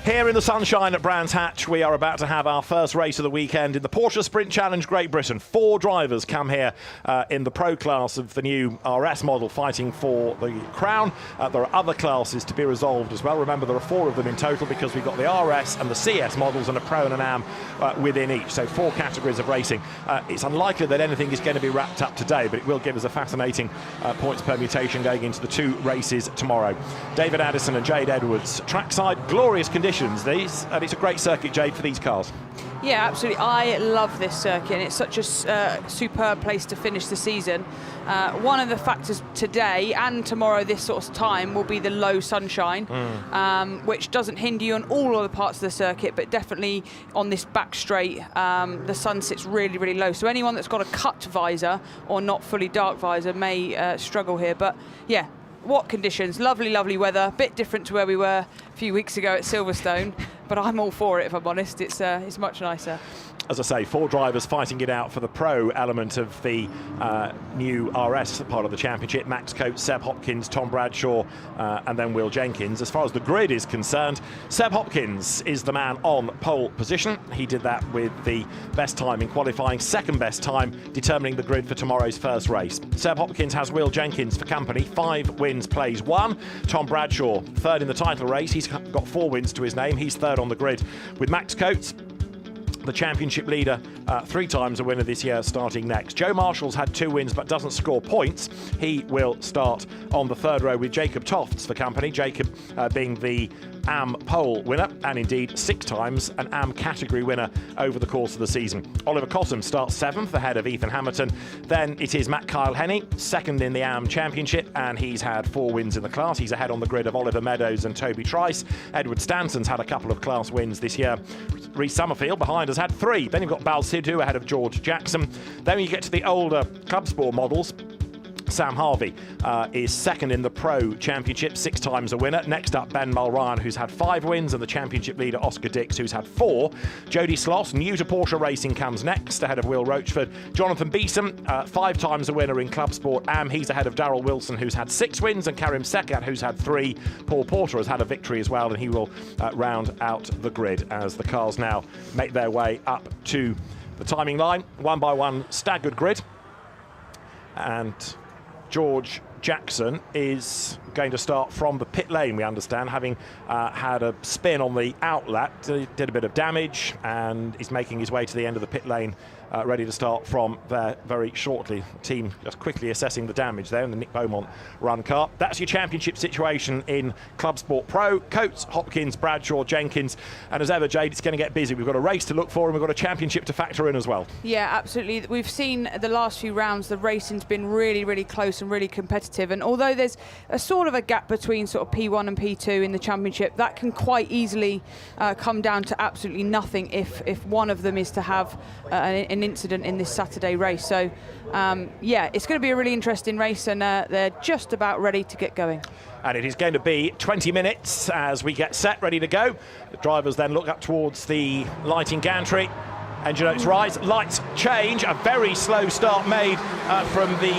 Here in the sunshine at Brands Hatch, we are about to have our first race of the weekend in the Porsche Sprint Challenge Great Britain. 4 drivers come here in the pro class of the new RS model fighting for the crown. There are other classes to be resolved as well. Remember, there are 4 of them in total because we've got the RS and the CS models and a Pro and an AM within each. So 4 categories of racing. It's unlikely that anything is going to be wrapped up today, but it will give us a fascinating points permutation going into the 2 races tomorrow. David Addison and Jade Edwards, trackside, glorious conditions these, and it's a great circuit, Jade, for these cars. Yeah, absolutely. I love this circuit, and it's such a superb place to finish the season. One of the factors today and tomorrow this sort of time will be the low sunshine, which doesn't hinder you on all other parts of the circuit, but definitely on this back straight, the sun sits really, really low. So anyone that's got a cut visor or not fully dark visor may struggle here. But yeah, what conditions, lovely, lovely weather, bit different to where we were a few weeks ago at Silverstone, but I'm all for it, if I'm honest. It's much nicer. As I say, 4 drivers fighting it out for the pro element of the new RS part of the championship. Max Coates, Seb Hopkins, Tom Bradshaw, and then Will Jenkins. As far as the grid is concerned, Seb Hopkins is the man on pole position. He did that with the best time in qualifying, second best time, determining the grid for tomorrow's first race. Seb Hopkins has Will Jenkins for company, 5 wins, plays 1. Tom Bradshaw, third in the title race. He's got 4 wins to his name. He's third on the grid with Max Coates, the championship leader, 3 times a winner this year, starting next. Joe Marshall's had 2 wins but doesn't score points. He will start on the 3rd row with Jacob Tofts for company. Jacob being the AM pole winner and indeed 6 times an AM category winner over the course of the season. Oliver Cossum starts 7th ahead of Ethan Hamilton. Then it is Matt Kyle Henney, 2nd in the AM championship, and he's had 4 wins in the class. He's ahead on the grid of Oliver Meadows and Toby Trice. Edward Stanton's had a couple of class wins this year. Rhys Summerfield behind has had 3. Then you've got Bal Sidhu ahead of George Jackson. Then when you get to the older Club Sport models, Sam Harvey is 2nd in the Pro Championship, 6 times a winner. Next up, Ben Mulryan, who's had 5 wins, and the championship leader, Oscar Dix, who's had 4. Jody Sloss, new to Porsche Racing, comes next, ahead of Will Rochford. Jonathan Beeson, 5 times a winner in Club Sport AM. He's ahead of Darrell Wilson, who's had 6 wins, and Karim Sekat, who's had 3. Paul Porter has had a victory as well, and he will round out the grid as the cars now make their way up to the timing line. 1 by 1 staggered grid. And George Jackson is going to start from the pit lane, we understand, having had a spin on the outlet, did a bit of damage, and is making his way to the end of the pit lane, ready to start from there very shortly. The team just quickly assessing the damage there in the Nick Beaumont run car. That's your championship situation in Club Sport Pro. Coates, Hopkins, Bradshaw, Jenkins, and as ever, Jade, it's going to get busy. We've got a race to look for, and we've got a championship to factor in as well. Yeah, absolutely. We've seen the last few rounds, the racing's been really, really close and really competitive, and although there's a sort of a gap between sort of P1 and P2 in the championship, that can quite easily come down to absolutely nothing if one of them is to have an incident in this Saturday race. So yeah, it's going to be a really interesting race, and they're just about ready to get going. And it is going to be 20 minutes as we get set, ready to go. The drivers then look up towards the lighting gantry. Engine notes rise, lights change. A very slow start made from the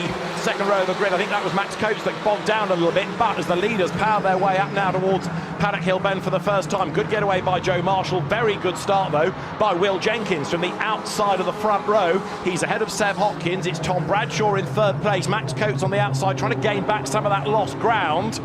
2nd row of the grid. I think that was Max Coates that bogged down a little bit, but as the leaders power their way up now towards Paddock Hill Bend for the first time. Good getaway by Joe Marshall. Very good start, though, by Will Jenkins from the outside of the front row. He's ahead of Seb Hopkins. It's Tom Bradshaw in 3rd place. Max Coates on the outside trying to gain back some of that lost ground.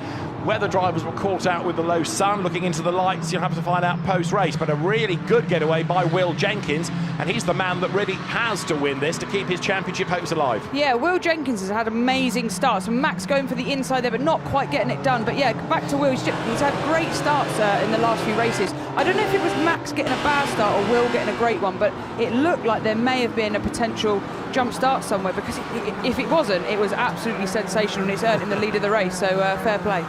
Weather drivers were caught out with the low sun. Looking into the lights, you'll have to find out post-race, but a really good getaway by Will Jenkins, and he's the man that really has to win this to keep his championship hopes alive. Yeah, Will Jenkins has had amazing starts, and Max going for the inside there, but not quite getting it done. But yeah, back to Will. He's had great starts in the last few races. I don't know if it was Max getting a bad start or Will getting a great one, but it looked like there may have been a potential jump start somewhere, because if it wasn't, it was absolutely sensational, and it's earned him the lead of the race, so fair play.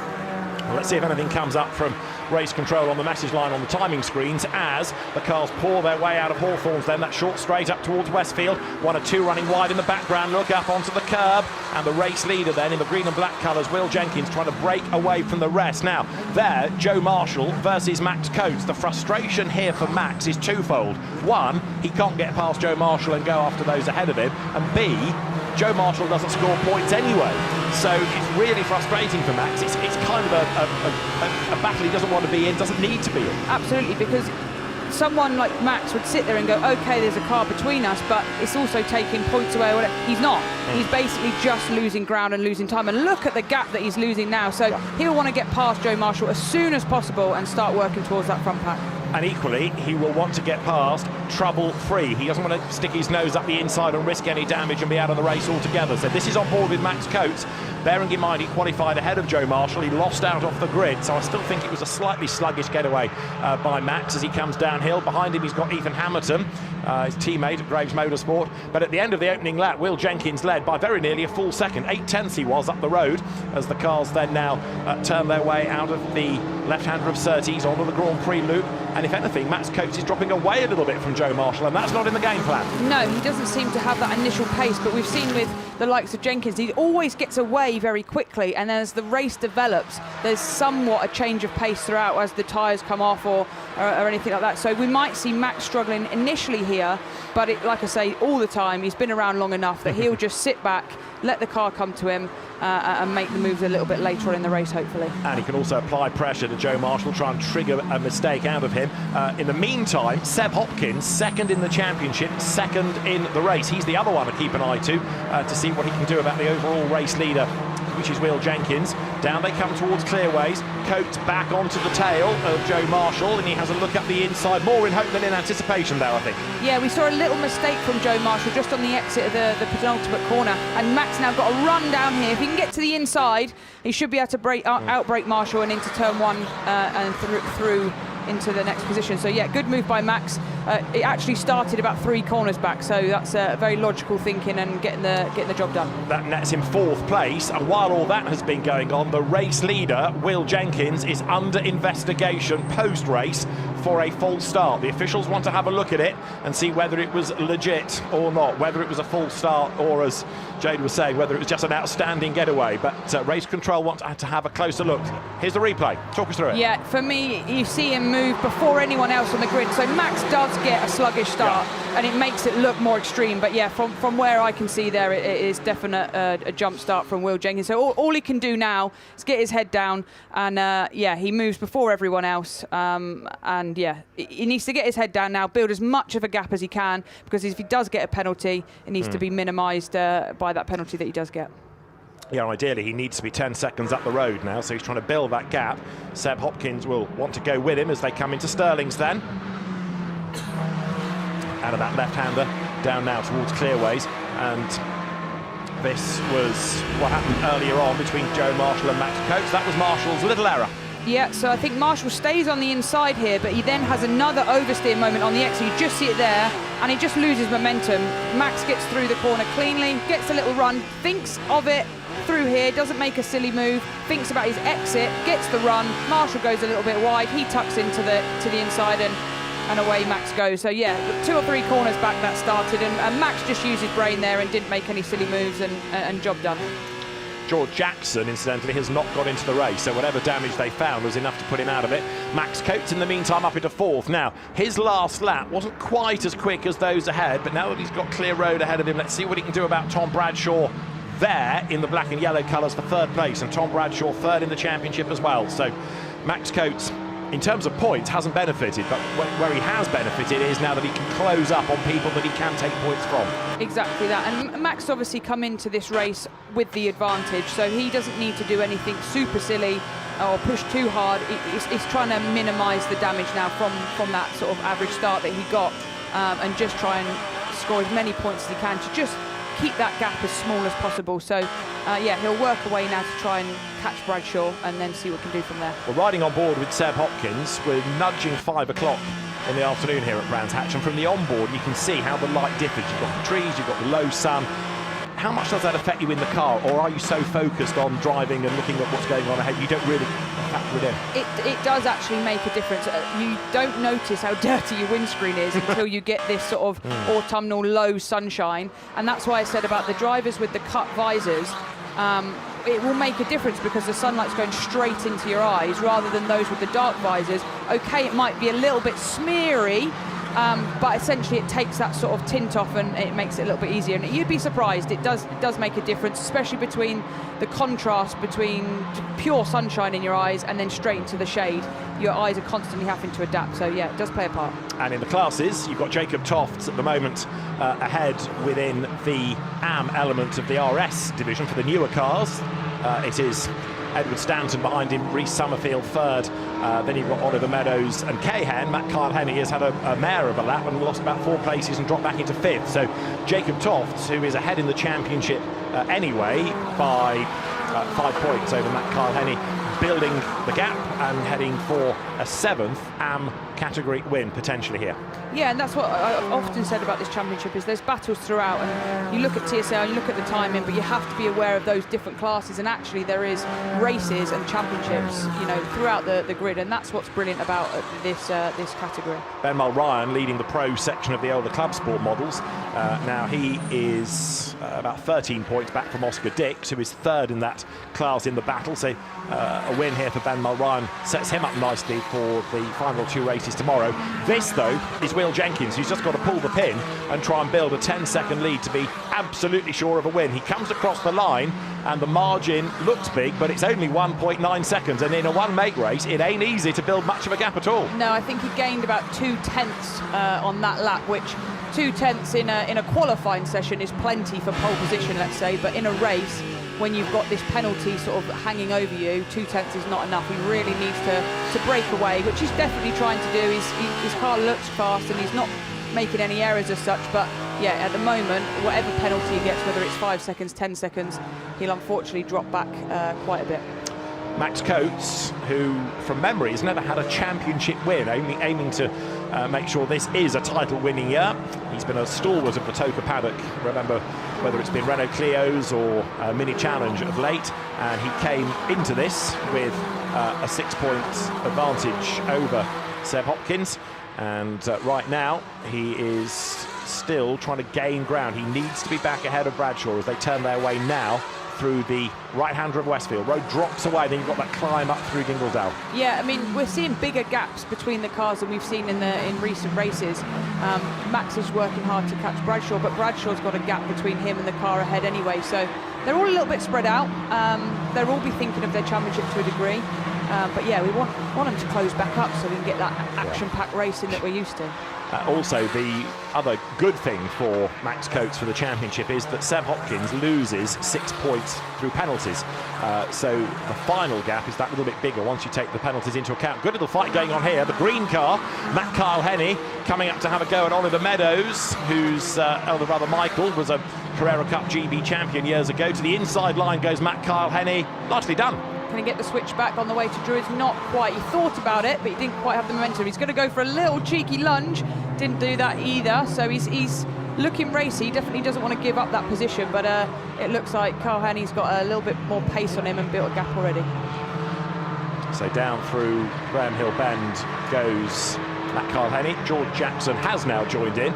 Well, let's see if anything comes up from race control on the message line on the timing screens as the cars pour their way out of Hawthorns. Then that short straight up towards Westfield. 1 or 2 running wide in the background. Look up onto the curb, and the race leader then in the green and black colours, Will Jenkins, trying to break away from the rest. Now there, Joe Marshall versus Max Coates. The frustration here for Max is twofold. 1, he can't get past Joe Marshall and go after those ahead of him, and B, Joe Marshall doesn't score points anyway. So it's really frustrating for Max. It's kind of a battle he doesn't want to be in, doesn't need to be in. Absolutely, because someone like Max would sit there and go, okay, there's a car between us, but it's also taking points away. He's not. He's basically just losing ground and losing time. And look at the gap that he's losing now. So he'll want to get past Joe Marshall as soon as possible and start working towards that front pack. And equally, he will want to get past trouble-free. He doesn't want to stick his nose up the inside and risk any damage and be out of the race altogether. So this is on board with Max Coates. Bearing in mind he qualified ahead of Joe Marshall, he lost out off the grid, so I still think it was a slightly sluggish getaway by Max as he comes downhill. Behind him he's got Ethan Hamilton, his teammate at Graves Motorsport. But at the end of the opening lap, Will Jenkins led by very nearly a full second. 8/10 he was up the road as the cars then now turn their way out of the left-hander of Surtees onto the Grand Prix loop. And if anything, Max Coates is dropping away a little bit from Joe Marshall, and that's not in the game plan. No, he doesn't seem to have that initial pace, but we've seen with the likes of Jenkins, he always gets away very quickly, and as the race develops, there's somewhat a change of pace throughout as the tyres come off or anything like that. So we might see Max struggling initially here, but like I say, all the time, he's been around long enough that he'll just sit back, let the car come to him, and make the moves a little bit later on in the race, hopefully. And he can also apply pressure to Joe Marshall, try and trigger a mistake out of him. In the meantime, Seb Hopkins, second in the championship, second in the race. He's the other one to keep an eye to see what he can do about the overall race leader, which is Will Jenkins. Down they come towards Clearways. Coates back onto the tail of Joe Marshall, and he has a look up the inside, more in hope than in anticipation there, I think. Yeah, we saw a little mistake from Joe Marshall just on the exit of the penultimate corner, and Max now got a run down here. If he can get to the inside, he should be able to outbrake Marshall and into turn one and through into the next position. So yeah, good move by Max. It actually started about 3 corners back, so that's very logical thinking and getting the job done. That nets him 4th place, and while all that has been going on, the race leader, Will Jenkins, is under investigation post-race for a false start. The officials want to have a look at it and see whether it was legit or not, whether it was a false start or, as Jade was saying, whether it was just an outstanding getaway. But race control want to have a closer look. Here's the replay. Talk us through it. Yeah, for me, you see him move before anyone else on the grid. So Max does get a sluggish start, and it makes it look more extreme. But yeah, from where I can see there, it is definite a jump start from Will Jenkins. So all he can do now is get his head down, and yeah, he moves before everyone else. And yeah, he needs to get his head down now, build as much of a gap as he can, because if he does get a penalty, it needs to be minimised by that penalty that he does get. Yeah, ideally he needs to be 10 seconds up the road now, so he's trying to build that gap. Seb Hopkins will want to go with him as they come into Stirling's then. Out of that left-hander, down now towards Clearways, and this was what happened earlier on between Joe Marshall and Max Coates. That was Marshall's little error. Yeah, so I think Marshall stays on the inside here, but he then has another oversteer moment on the exit. You just see it there, and he just loses momentum. Max gets through the corner cleanly, gets a little run, thinks of it through here, doesn't make a silly move, thinks about his exit, gets the run. Marshall goes a little bit wide, he tucks into the inside, and away Max goes. So yeah, 2 or 3 corners back that started, and Max just used his brain there and didn't make any silly moves, and job done. George Jackson, incidentally, has not got into the race, so whatever damage they found was enough to put him out of it. Max Coates, in the meantime, up into 4th. Now, his last lap wasn't quite as quick as those ahead, but now that he's got clear road ahead of him, let's see what he can do about Tom Bradshaw there in the black and yellow colours for 3rd place, and Tom Bradshaw 3rd in the championship as well. So Max Coates, in terms of points, hasn't benefited, but where he has benefited is now that he can close up on people that he can take points from. Exactly that, and Max obviously come into this race with the advantage, so he doesn't need to do anything super silly or push too hard. He's trying to minimise the damage now from that sort of average start that he got, and just try and score as many points as he can to just keep that gap as small as possible. So yeah, he'll work away now to try and catch Bradshaw and then see what he can do from there. We're riding on board with Seb Hopkins. We're nudging 5 o'clock in the afternoon here at Brands Hatch, and from the onboard you can see how the light differs. You've got the trees, you've got the low sun. How much does that affect you in the car, or are you so focused on driving and looking at what's going on ahead you don't really factor it in? It does actually make a difference. You don't notice how dirty your windscreen is until you get this sort of autumnal low sunshine, and that's why I said about the drivers with the cut visors. It will make a difference because the sunlight's going straight into your eyes rather than those with the dark visors. Okay, it might be a little bit smeary, but essentially it takes that sort of tint off and it makes it a little bit easier. And you'd be surprised, it does make a difference, especially between the contrast between pure sunshine in your eyes and then straight into the shade. Your eyes are constantly having to adapt, so yeah, it does play a part. And in the classes, you've got Jacob Tofts at the moment ahead within the AM element of the RS division for the newer cars. It is Edward Stanton behind him, Reece Summerfield third. Then you've got Oliver Meadows and Cahan. Matt Kyle-Henny has had a mare of a lap and lost about 4 places and dropped back into 5th. So Jacob Tofts, who is ahead in the championship anyway by 5 points over Matt Kyle-Henny, building the gap and heading for a 7th AM category win potentially here. Yeah, and that's what I've often said about this championship is there's battles throughout, and you look at TSL, you look at the timing, but you have to be aware of those different classes, and actually there is races and championships, you know, throughout the grid, and that's what's brilliant about this category. Ben Mulryan leading the pro section of the older club sport models. Now he is about 13 points back from Oscar Dix, who is third in that class in the battle, so a win here for Ben Mulryan sets him up nicely for the final 2 races tomorrow. This though is Will Jenkins, who's just got to pull the pin and try and build a 10-second lead to be absolutely sure of a win. He comes across the line and the margin looks big, but it's only 1.9 seconds, and in a one-make race it ain't easy to build much of a gap at all. No, I think he gained about 2/10 on that lap, which 2/10 in a qualifying session is plenty for pole position, let's say, but in a race when you've got this penalty sort of hanging over you, 2/10 is not enough. He really needs to break away, which he's definitely trying to do. His car looks fast and he's not making any errors as such, but yeah, at the moment, whatever penalty he gets, whether it's 5 seconds, 10 seconds, he'll unfortunately drop back quite a bit. Max Coates, who from memory has never had a championship win, aiming to make sure this is a title-winning year. He's been a stalwart of the Toka paddock, remember, whether it's been Renault Clios or Mini Challenge of late, and he came into this with a 6-point advantage over Seb Hopkins, and right now he is still trying to gain ground. He needs to be back ahead of Bradshaw as they turn their way now through the right-hander of Westfield. Road drops away, then you've got that climb up through Dingledale. Yeah, I mean, we're seeing bigger gaps between the cars than we've seen in recent races. Max is working hard to catch Bradshaw, but Bradshaw's got a gap between him and the car ahead anyway, so they're all a little bit spread out. They'll all be thinking of their championship to a degree, but yeah, we want them to close back up so we can get that action-packed racing that we're used to. Also, the other good thing for Max Coates for the championship is that Seb Hopkins loses 6 points through penalties. So the final gap is that little bit bigger once you take the penalties into account. Good little fight going on here. The green car, Matt Kyle-Henny, coming up to have a go at Oliver Meadows, whose elder brother Michael was a Carrera Cup GB champion years ago. To the inside line goes Matt Kyle-Henny. Nicely done. Can he get the switch back on the way to Druids? Not quite. He thought about it, but he didn't quite have the momentum. He's going to go for a little cheeky lunge. Didn't do that either. So he's looking racy. He definitely doesn't want to give up that position, but it looks like Kyle-Henny's got a little bit more pace on him and built a gap already. So down through Graham Hill Bend goes Matt Kyle-Henny. George Jackson has now joined in,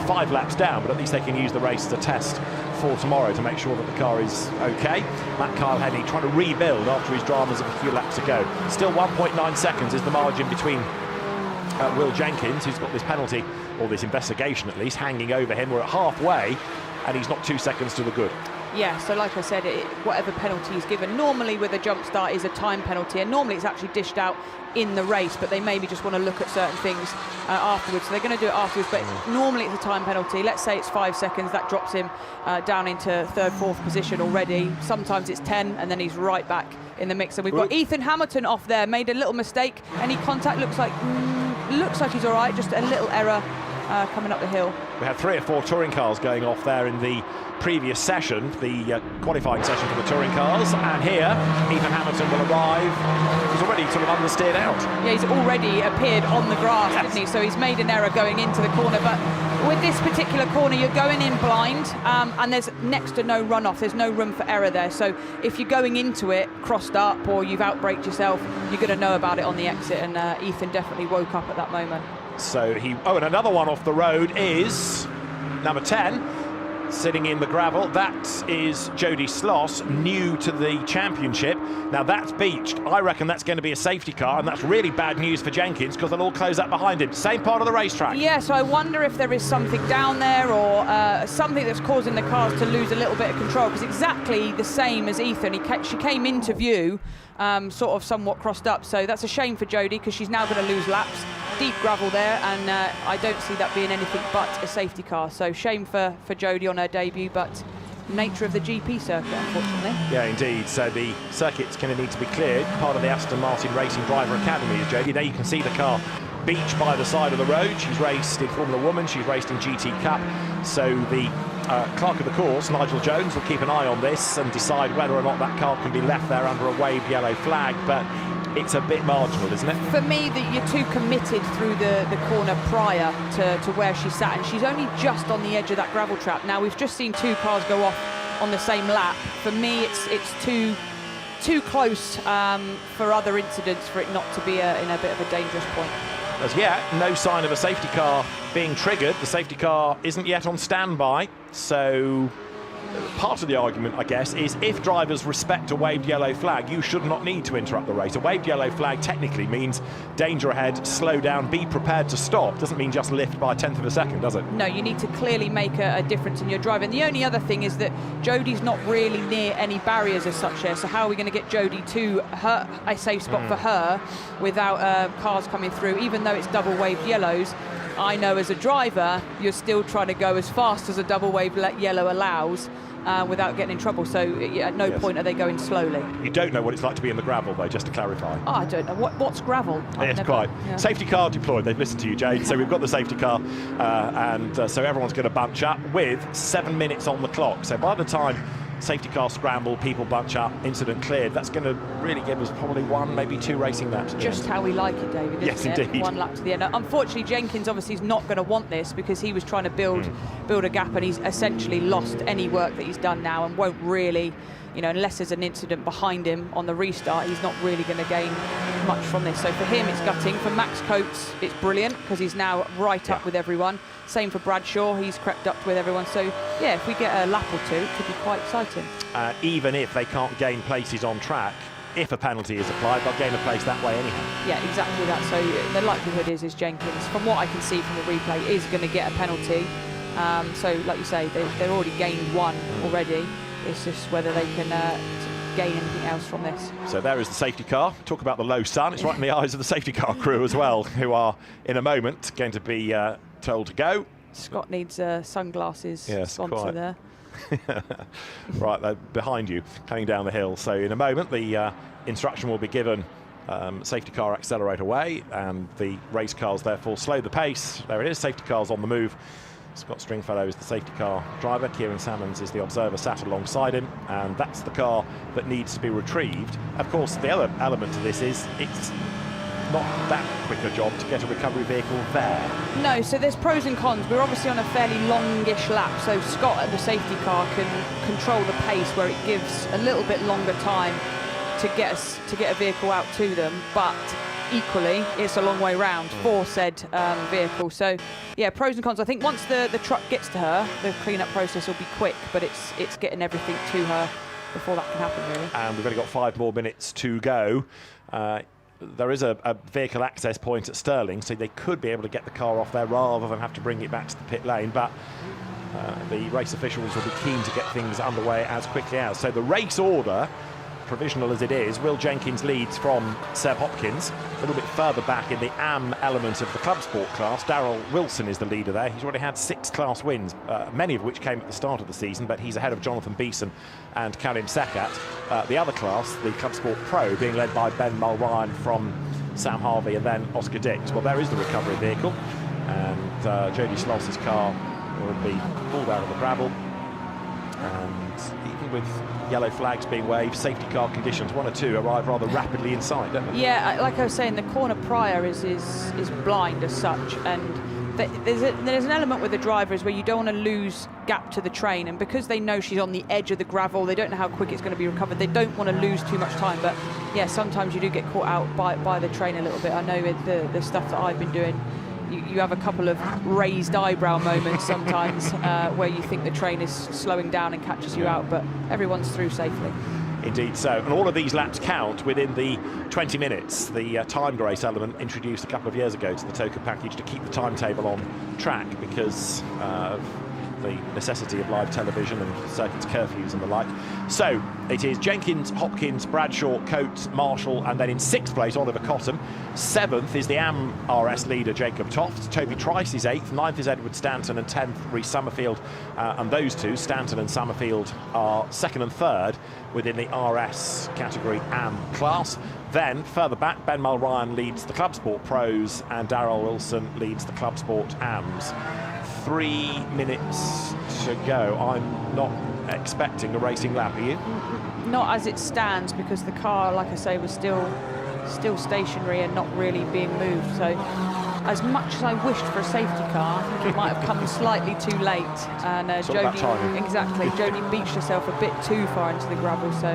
5 laps down, but at least they can use the race as a test for tomorrow to make sure that the car is okay. Matt Kyle-Henny trying to rebuild after his dramas of a few laps ago. Still 1.9 seconds is the margin between Will Jenkins, who's got this penalty, or this investigation at least, hanging over him. We're at halfway and he's not 2 seconds to the good. Yeah, so like I said, whatever penalty is given, normally with a jump start is a time penalty, and normally it's actually dished out in the race, but they maybe just want to look at certain things afterwards, so they're going to do it afterwards, but normally it's a time penalty. Let's say it's 5 seconds, that drops him down into 3rd, 4th position already. Sometimes it's 10, and then he's right back in the mix. And we've got Ethan Hamilton off there, made a little mistake. Any contact? Looks like he's all right, just a little error coming up the hill. We had 3 or 4 touring cars going off there in the previous session, the qualifying session for the touring cars, and here Ethan Hamilton will arrive. He's already sort of understeered out. Yeah, he's already appeared on the grass, yes, didn't he? So he's made an error going into the corner, but with this particular corner you're going in blind, and there's next to no runoff, there's no room for error there, so if you're going into it crossed up or you've outbraked yourself, you're going to know about it on the exit, and Ethan definitely woke up at that moment. So and another one off the road is number 10, sitting in the gravel. That is Jody Sloss, new to the championship. Now that's beached. I reckon that's going to be a safety car, and that's really bad news for Jenkins because they'll all close up behind him. Same part of the racetrack. Yeah, so I wonder if there is something down there or something that's causing the cars to lose a little bit of control, because exactly the same as Ethan. She came into view sort of somewhat crossed up, so that's a shame for Jody because she's now going to lose laps. Deep gravel there, and I don't see that being anything but a safety car. So shame for Jody on her debut, but nature of the GP circuit, unfortunately. Yeah, indeed. So the circuit's going to need to be cleared. Part of the Aston Martin Racing Driver Academy is Jody. There you can see the car beached by the side of the road. She's raced in Formula Woman, she's raced in GT Cup. So the clerk of the course, Nigel Jones, will keep an eye on this and decide whether or not that car can be left there under a waved yellow flag. But it's a bit marginal, isn't it? For me, that you're too committed through the corner prior to where she sat, and she's only just on the edge of that gravel trap. Now, we've just seen 2 cars go off on the same lap. For me, it's too close for other incidents for it not to be in a bit of a dangerous point. As yet, no sign of a safety car being triggered. The safety car isn't yet on standby, so part of the argument, I guess, is if drivers respect a waved yellow flag, you should not need to interrupt the race. A waved yellow flag technically means danger ahead, slow down, be prepared to stop. Doesn't mean just lift by a tenth of a second, does it? No, you need to clearly make a difference in your driving. The only other thing is that Jodie's not really near any barriers as such here, so how are we going to get Jodie to a safe spot for her without cars coming through? Even though it's double waved yellows, I know as a driver, you're still trying to go as fast as a double wave yellow allows without getting in trouble. So at no point are they going slowly. You don't know what it's like to be in the gravel, though, just to clarify. Oh, I don't know. What's gravel? Yes, quite. Yeah. Safety car deployed. They've listened to you, Jade. So we've got the safety car, so everyone's going to bunch up with 7 minutes on the clock. So by the time safety car scramble, people bunch up, incident cleared, that's going to really give us probably 1, maybe 2 racing laps. Just how we like it, David, yes, isn't indeed. it? 1 lap to the end. Unfortunately, Jenkins obviously is not going to want this because he was trying to build a gap, and he's essentially lost any work that he's done now and won't really, unless there's an incident behind him on the restart, he's not really going to gain much from this. So for him, it's gutting. For Max Coates, it's brilliant because he's now right up with everyone. Same for Bradshaw, he's crept up with everyone. So, yeah, if we get a lap or 2, it could be quite exciting. Even if they can't gain places on track, if a penalty is applied, they'll gain a place that way anyhow. Yeah, exactly that. So the likelihood is Jenkins, from what I can see from the replay, is going to get a penalty. So, like you say, they've already gained 1 already. It's just whether they can gain anything else from this. So there is the safety car. Talk about the low sun. It's right in the eyes of the safety car crew as well, who are, in a moment, going to be told to go. Scott needs sunglasses sponsor quite. there. Right, they're behind you, coming down the hill. So in a moment, the instruction will be given, safety car accelerate away, and the race cars therefore slow the pace. There it is, safety cars on the move. Scott Stringfellow is the safety car driver. Kieran Salmons is the observer sat alongside him, and that's the car that needs to be retrieved. Of course, the other element to this is it's not that quick a job to get a recovery vehicle there. No, so there's pros and cons. We're obviously on a fairly longish lap, so Scott and the safety car can control the pace where it gives a little bit longer time to get a vehicle out to them, but equally it's a long way round for said vehicle. So yeah, pros and cons. I think once the truck gets to her, the clean-up process will be quick, but it's getting everything to her before that can happen, really. And we've only got 5 more minutes to go. There is a vehicle access point at Stirling, so they could be able to get the car off there rather than have to bring it back to the pit lane, but the race officials will be keen to get things underway as quickly as. So the race order, provisional as it is, Will Jenkins leads from Seb Hopkins. A little bit further back in the AM element of the club sport class, Darryl Wilson is the leader there. He's already had 6 class wins, many of which came at the start of the season, but he's ahead of Jonathan Beeson and Karim Sekat. The other class, the club sport pro, being led by Ben Mulryan from Sam Harvey and then Oscar Dix. Well, there is the recovery vehicle, and Jodie Sloss's car will be pulled out of the gravel, and even with yellow flags being waved, safety car conditions, 1 or 2 arrive rather rapidly inside, don't they? Yeah, like I was saying, the corner prior is blind as such, and there's an element with the drivers where you don't want to lose gap to the train, and because they know she's on the edge of the gravel, they don't know how quick it's going to be recovered, they don't want to lose too much time. But yeah, sometimes you do get caught out by the train a little bit. I know with the stuff that I've been doing you have a couple of raised eyebrow moments sometimes where you think the train is slowing down and catches you out, but everyone's through safely. Indeed so. And all of these laps count within the 20 minutes. The timed race element introduced a couple of years ago to the token package to keep the timetable on track because of the necessity of live television and circuits curfews and the like. So it is Jenkins, Hopkins, Bradshaw, Coates, Marshall, and then in 6th place Oliver Cottam. 7th is the AM RS leader Jacob Toft. Toby Trice is 8th. 9th is Edward Stanton, and 10th Rhys Summerfield. And those two, Stanton and Summerfield, are 2nd and 3rd within the RS category AM class. Then further back, Ben Mulryan leads the Club Sport Pros and Darrell Wilson leads the Club Sport AMs. 3 minutes to go. I'm not expecting a racing lap, are you? Not as it stands, because the car, like I say, was still stationary and not really being moved. So as much as I wished for a safety car, I think it might have come slightly too late. And Jodie beached herself a bit too far into the gravel. So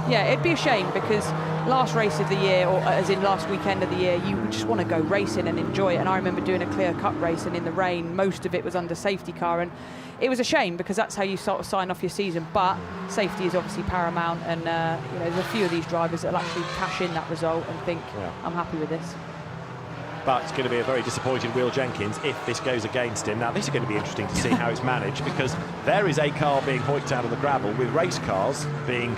yeah, it'd be a shame, because last race of the year, or as in last weekend of the year, you just want to go racing and enjoy it. And I remember doing a clear cut race, and in the rain, most of it was under safety car, and it was a shame, because that's how you sort of sign off your season. But safety is obviously paramount, and you know, there's a few of these drivers that'll actually cash in that result and think, I'm happy with this. But it's going to be a very disappointed Will Jenkins if this goes against him. Now, this is going to be interesting to see how it's managed, because there is a car being hoiked out of the gravel, with race cars being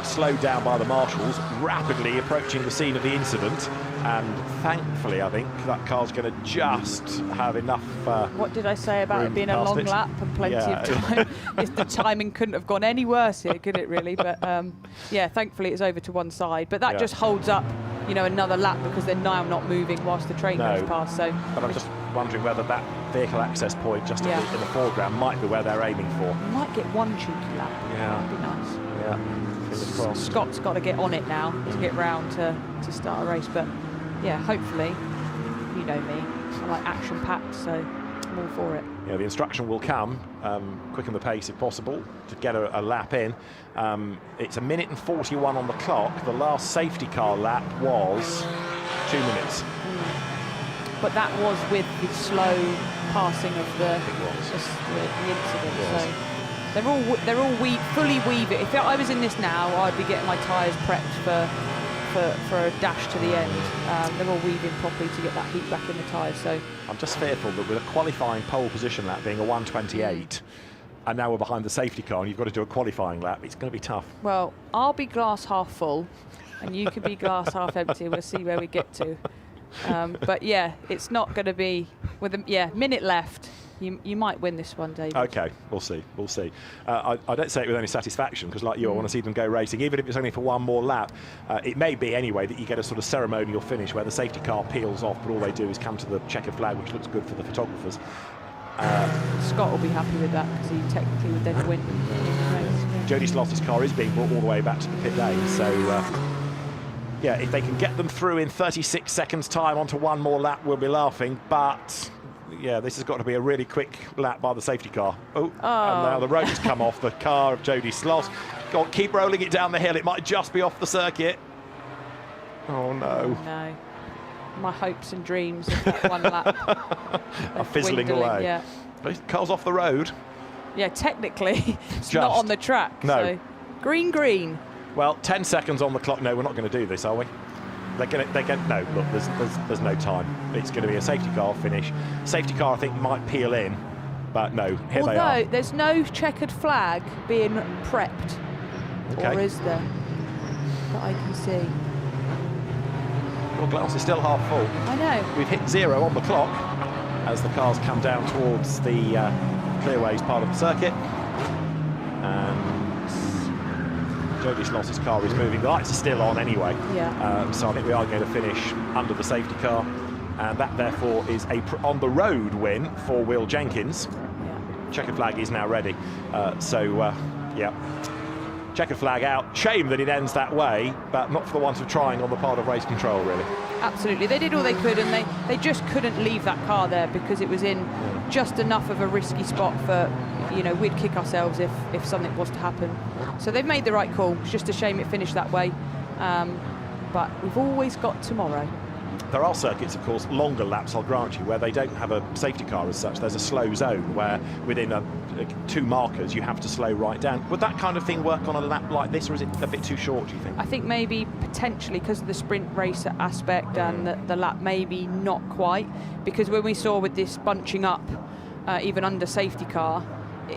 slowed down by the marshals, rapidly approaching the scene of the incident. And thankfully, I think that car's going to just have enough. What did I say about it being a long lap and plenty of time? The timing couldn't have gone any worse here, could it really? But yeah, thankfully it's over to one side. But that just holds up, you know, another lap, because they're now not moving whilst the train goes past. So, but I'm just wondering whether that vehicle access point just in the foreground might be where they're aiming for. You might get one cheeky lap. Yeah, that'd be nice. Yeah. Scott's got to get on it now to get round to start a race, but yeah, hopefully, you know me, I like action-packed, so I'm all for it. Yeah, the instruction will come, quicken the pace if possible, to get a lap in. It's 1 minute and 41 on the clock. The last safety car lap was 2 minutes. But that was with the slow passing of the incident. So they're all fully weaving. If I was in this now, I'd be getting my tyres prepped for a dash to the end. They're all weaving properly to get that heat back in the tyres. So I'm just fearful that with a qualifying pole position lap being a 1:28, and now we're behind the safety car, and you've got to do a qualifying lap, it's going to be tough. Well, I'll be glass half full, and you can be glass half empty. We'll see where we get to. But yeah, it's not going to be with a minute left. You might win this one, David. Okay, we'll see. I don't say it with any satisfaction, because like you, I want to see them go racing, even if it's only for one more lap. It may be anyway that you get a sort of ceremonial finish where the safety car peels off, but all they do is come to the checkered flag, which looks good for the photographers. Scott will be happy with that, because he technically would then win. Jody Sloss's car is being brought all the way back to the pit lane, so yeah, if they can get them through in 36 seconds time onto one more lap, we'll be laughing. But yeah, this has got to be a really quick lap by the safety car. And now the rope has come off the car of Jody Sloss. Go on, keep rolling it down the hill. It might just be off the circuit. Oh no. No. My hopes and dreams of that one lap are fizzling away. Yeah. But the car's off the road. Yeah, technically it's not on the track. No. So green. Well, 10 seconds on the clock. No, we're not going to do this, are we? No, look, there's no time. It's going to be a safety car finish. Safety car, I think, might peel in, but no, here they are. Although there's no checkered flag being prepped, or is there, that I can see? Your glass is still half full. I know. We've hit 0 on the clock as the cars come down towards the clearways part of the circuit. And Jody Sloss's car is moving. The lights are still on anyway. Yeah. So I think we are going to finish under the safety car. And that, therefore, is a on-the-road win for Will Jenkins. Yeah. Checkered flag is now ready. Yeah. Checkered flag out. Shame that it ends that way, but not for the want of trying on the part of race control, really. Absolutely. They did all they could, and they just couldn't leave that car there, because it was in just enough of a risky spot for, you know, we'd kick ourselves if something was to happen. So they've made the right call. It's just a shame it finished that way. But we've always got tomorrow. There are circuits, of course, longer laps, I'll grant you, where they don't have a safety car as such. There's a slow zone where within 2 markers you have to slow right down. Would that kind of thing work on a lap like this, or is it a bit too short, do you think? I think maybe potentially because of the sprint race aspect and the lap, maybe not quite, because when we saw with this bunching up, even under safety car,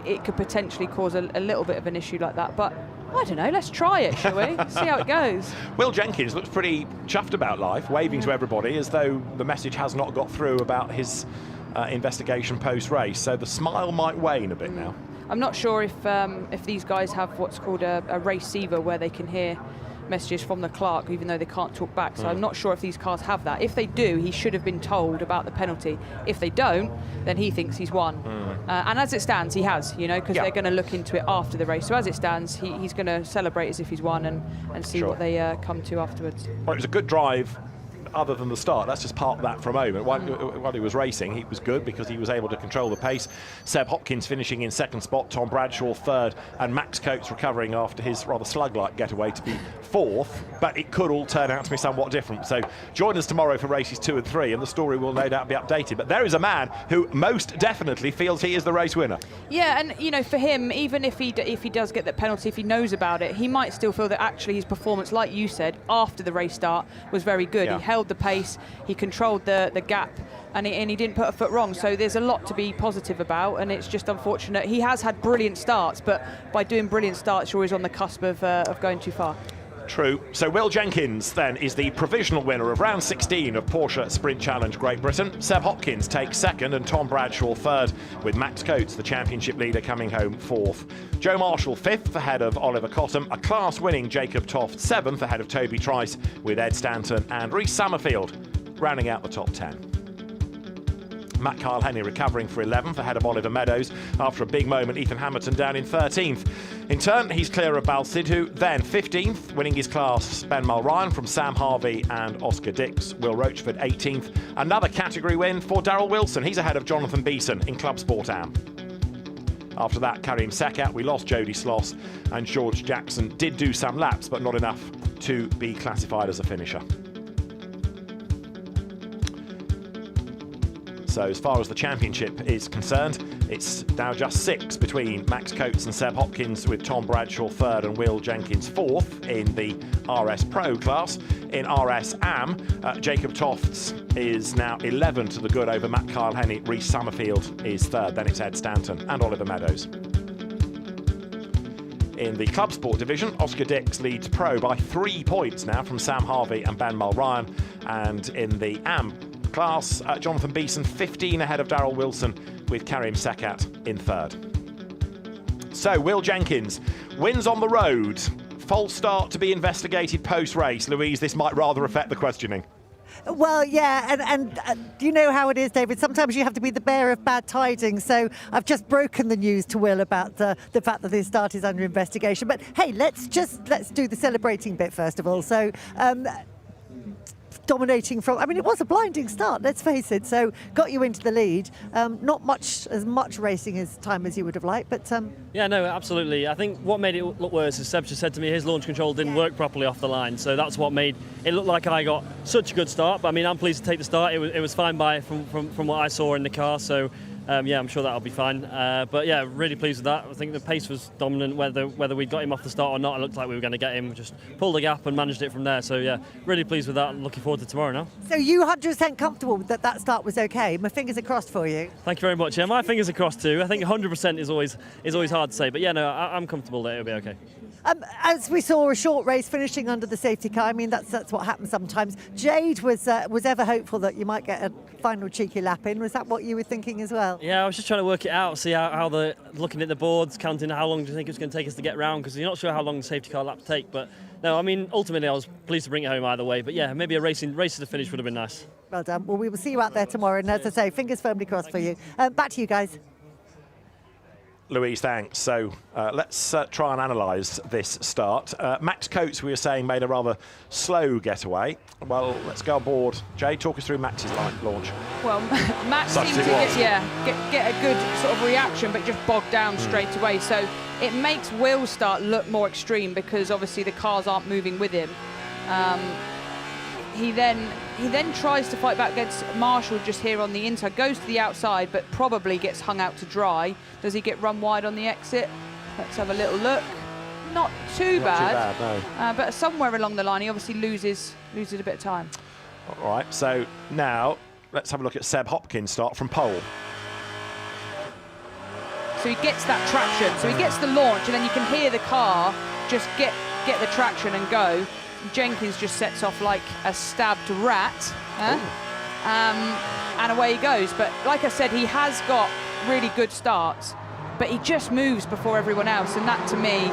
it could potentially cause a little bit of an issue like that. But I don't know, let's try it, shall we? See how it goes. Will Jenkins looks pretty chuffed about life, waving to everybody as though the message has not got through about his investigation post-race. So the smile might wane a bit now. I'm not sure if these guys have what's called a receiver where they can hear messages from the clerk even though they can't talk back, so I'm not sure if these cars have that. If they do, he should have been told about the penalty. If they don't, then he thinks he's won. And as it stands, he has, you know, because they're going to look into it after the race. So as it stands, he's going to celebrate as if he's won and see what they come to afterwards. Well, it was a good drive other than the start. Let's just park that for a moment. While he was racing, he was good because he was able to control the pace. Seb Hopkins finishing in 2nd spot, Tom Bradshaw 3rd, and Max Coates recovering after his rather slug-like getaway to be 4th. But it could all turn out to be somewhat different. So join us tomorrow for races 2 and 3, and the story will no doubt be updated. But there is a man who most definitely feels he is the race winner. Yeah, and you know, for him, even if he does get that penalty, if he knows about it, he might still feel that actually his performance, like you said, after the race start was very good. He held the pace, he controlled the gap, and he didn't put a foot wrong. So there's a lot to be positive about, and it's just unfortunate. He has had brilliant starts, but by doing brilliant starts, you're always on the cusp of going too far. True. So Will Jenkins then is the provisional winner of round 16 of Porsche Sprint Challenge Great Britain. Seb Hopkins takes 2nd and Tom Bradshaw 3rd, with Max Coates, the championship leader, coming home 4th. Joe Marshall 5th ahead of Oliver Cottam, a class-winning Jacob Toft 7th ahead of Toby Trice, with Ed Stanton and Rhys Summerfield rounding out the top 10. Matt Kyle-Henny recovering for 11th ahead of Oliver Meadows. After a big moment, Ethan Hamilton down in 13th. In turn, he's clear of Balsid, who then 15th, winning his class, Ben Mulryan from Sam Harvey and Oscar Dix. Will Rochford 18th. Another category win for Darrell Wilson. He's ahead of Jonathan Beeson in Club Sport Am. After that, Karim Sekat, we lost Jody Sloss, and George Jackson did do some laps, but not enough to be classified as a finisher. So as far as the championship is concerned, it's now just 6 between Max Coates and Seb Hopkins, with Tom Bradshaw 3rd and Will Jenkins 4th in the RS Pro class. In RS Am, Jacob Tofts is now 11 to the good over Matt Kyle-Henny. Rhys Summerfield is 3rd, then it's Ed Stanton and Oliver Meadows. In the Club Sport division, Oscar Dix leads Pro by 3 points now from Sam Harvey and Ben Mulryan. And in the Am class, Jonathan Beeson 15 ahead of Darrell Wilson, with Karim Sekat in 3rd. So Will Jenkins wins on the road. False start to be investigated post-race. Louise, this might rather affect the questioning. Well, yeah, and you know how it is, David. Sometimes you have to be the bearer of bad tidings. So I've just broken the news to Will about the fact that his start is under investigation. But hey, let's do the celebrating bit first of all. So. Dominating from, I mean, it was a blinding start, let's face it, so got you into the lead. Not as much racing as time as you would have liked, but... Yeah, no, absolutely. I think what made it look worse is Seb just said to me his launch control didn't work properly off the line, so that's what made it look like I got such a good start. But I mean, I'm pleased to take the start. It was fine from what I saw in the car, so... yeah, I'm sure that'll be fine. But yeah, really pleased with that. I think the pace was dominant. Whether we got him off the start or not, it looked like we were going to get him. We just pulled the gap and managed it from there. So yeah, really pleased with that. And looking forward to tomorrow now. So you 100% comfortable that start was okay? My fingers are crossed for you. Thank you very much. Yeah, my fingers are crossed too. I think 100% is always hard to say. But yeah, no, I'm comfortable that it'll be okay. As we saw a short race finishing under the safety car, I mean, that's what happens sometimes. Jade was ever hopeful that you might get a final cheeky lap in. Was that what you were thinking as well? Yeah, I was just trying to work it out, see how looking at the boards, counting how long do you think it's going to take us to get round, because you're not sure how long the safety car laps take. But no, I mean, ultimately I was pleased to bring it home either way. But yeah, maybe a race to the finish would have been nice. Well done. Well, we will see you out there tomorrow, and as I say, fingers firmly crossed for you. Back to you guys. Louise, thanks. So let's try and analyse this start. Max Coates, we were saying, made a rather slow getaway. Well, let's go aboard. Jay, talk us through Max's launch. Well, Max seemed to get a good sort of reaction, but just bogged down straight away. So it makes Will's start look more extreme because obviously the cars aren't moving with him. he then tries to fight back against Marshall just here on the inside, goes to the outside, but probably gets hung out to dry. Does he get run wide on the exit? Let's have a little look. Not too bad, no. but somewhere along the line, he obviously loses a bit of time. All right, so now let's have a look at Seb Hopkins start from pole. So he gets that traction, so he gets the launch, and then you can hear the car just get the traction and go. Jenkins just sets off like a stabbed rat, and away he goes. But like I said, he has got really good starts, but he just moves before everyone else, and that to me,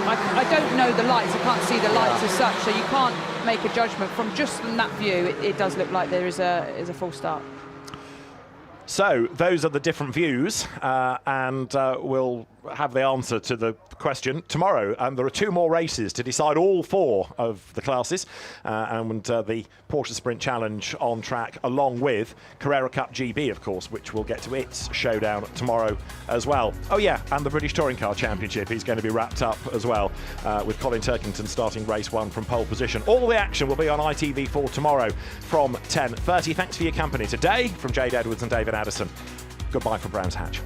I don't know the lights, I can't see the lights as such, so you can't make a judgment. From just from that view, it does look like there is a full start. So those are the different views, and we'll have the answer to the question tomorrow. There are 2 more races to decide all 4 of the classes, and the Porsche Sprint Challenge on track, along with Carrera Cup GB, of course, which we'll get to its showdown tomorrow as well. Oh yeah, and the British Touring Car Championship is going to be wrapped up as well, with Colin Turkington starting race 1 from pole position. All the action will be on ITV4 tomorrow from 10:30. Thanks for your company today from Jade Edwards and David Addison. Goodbye from Brands Hatch.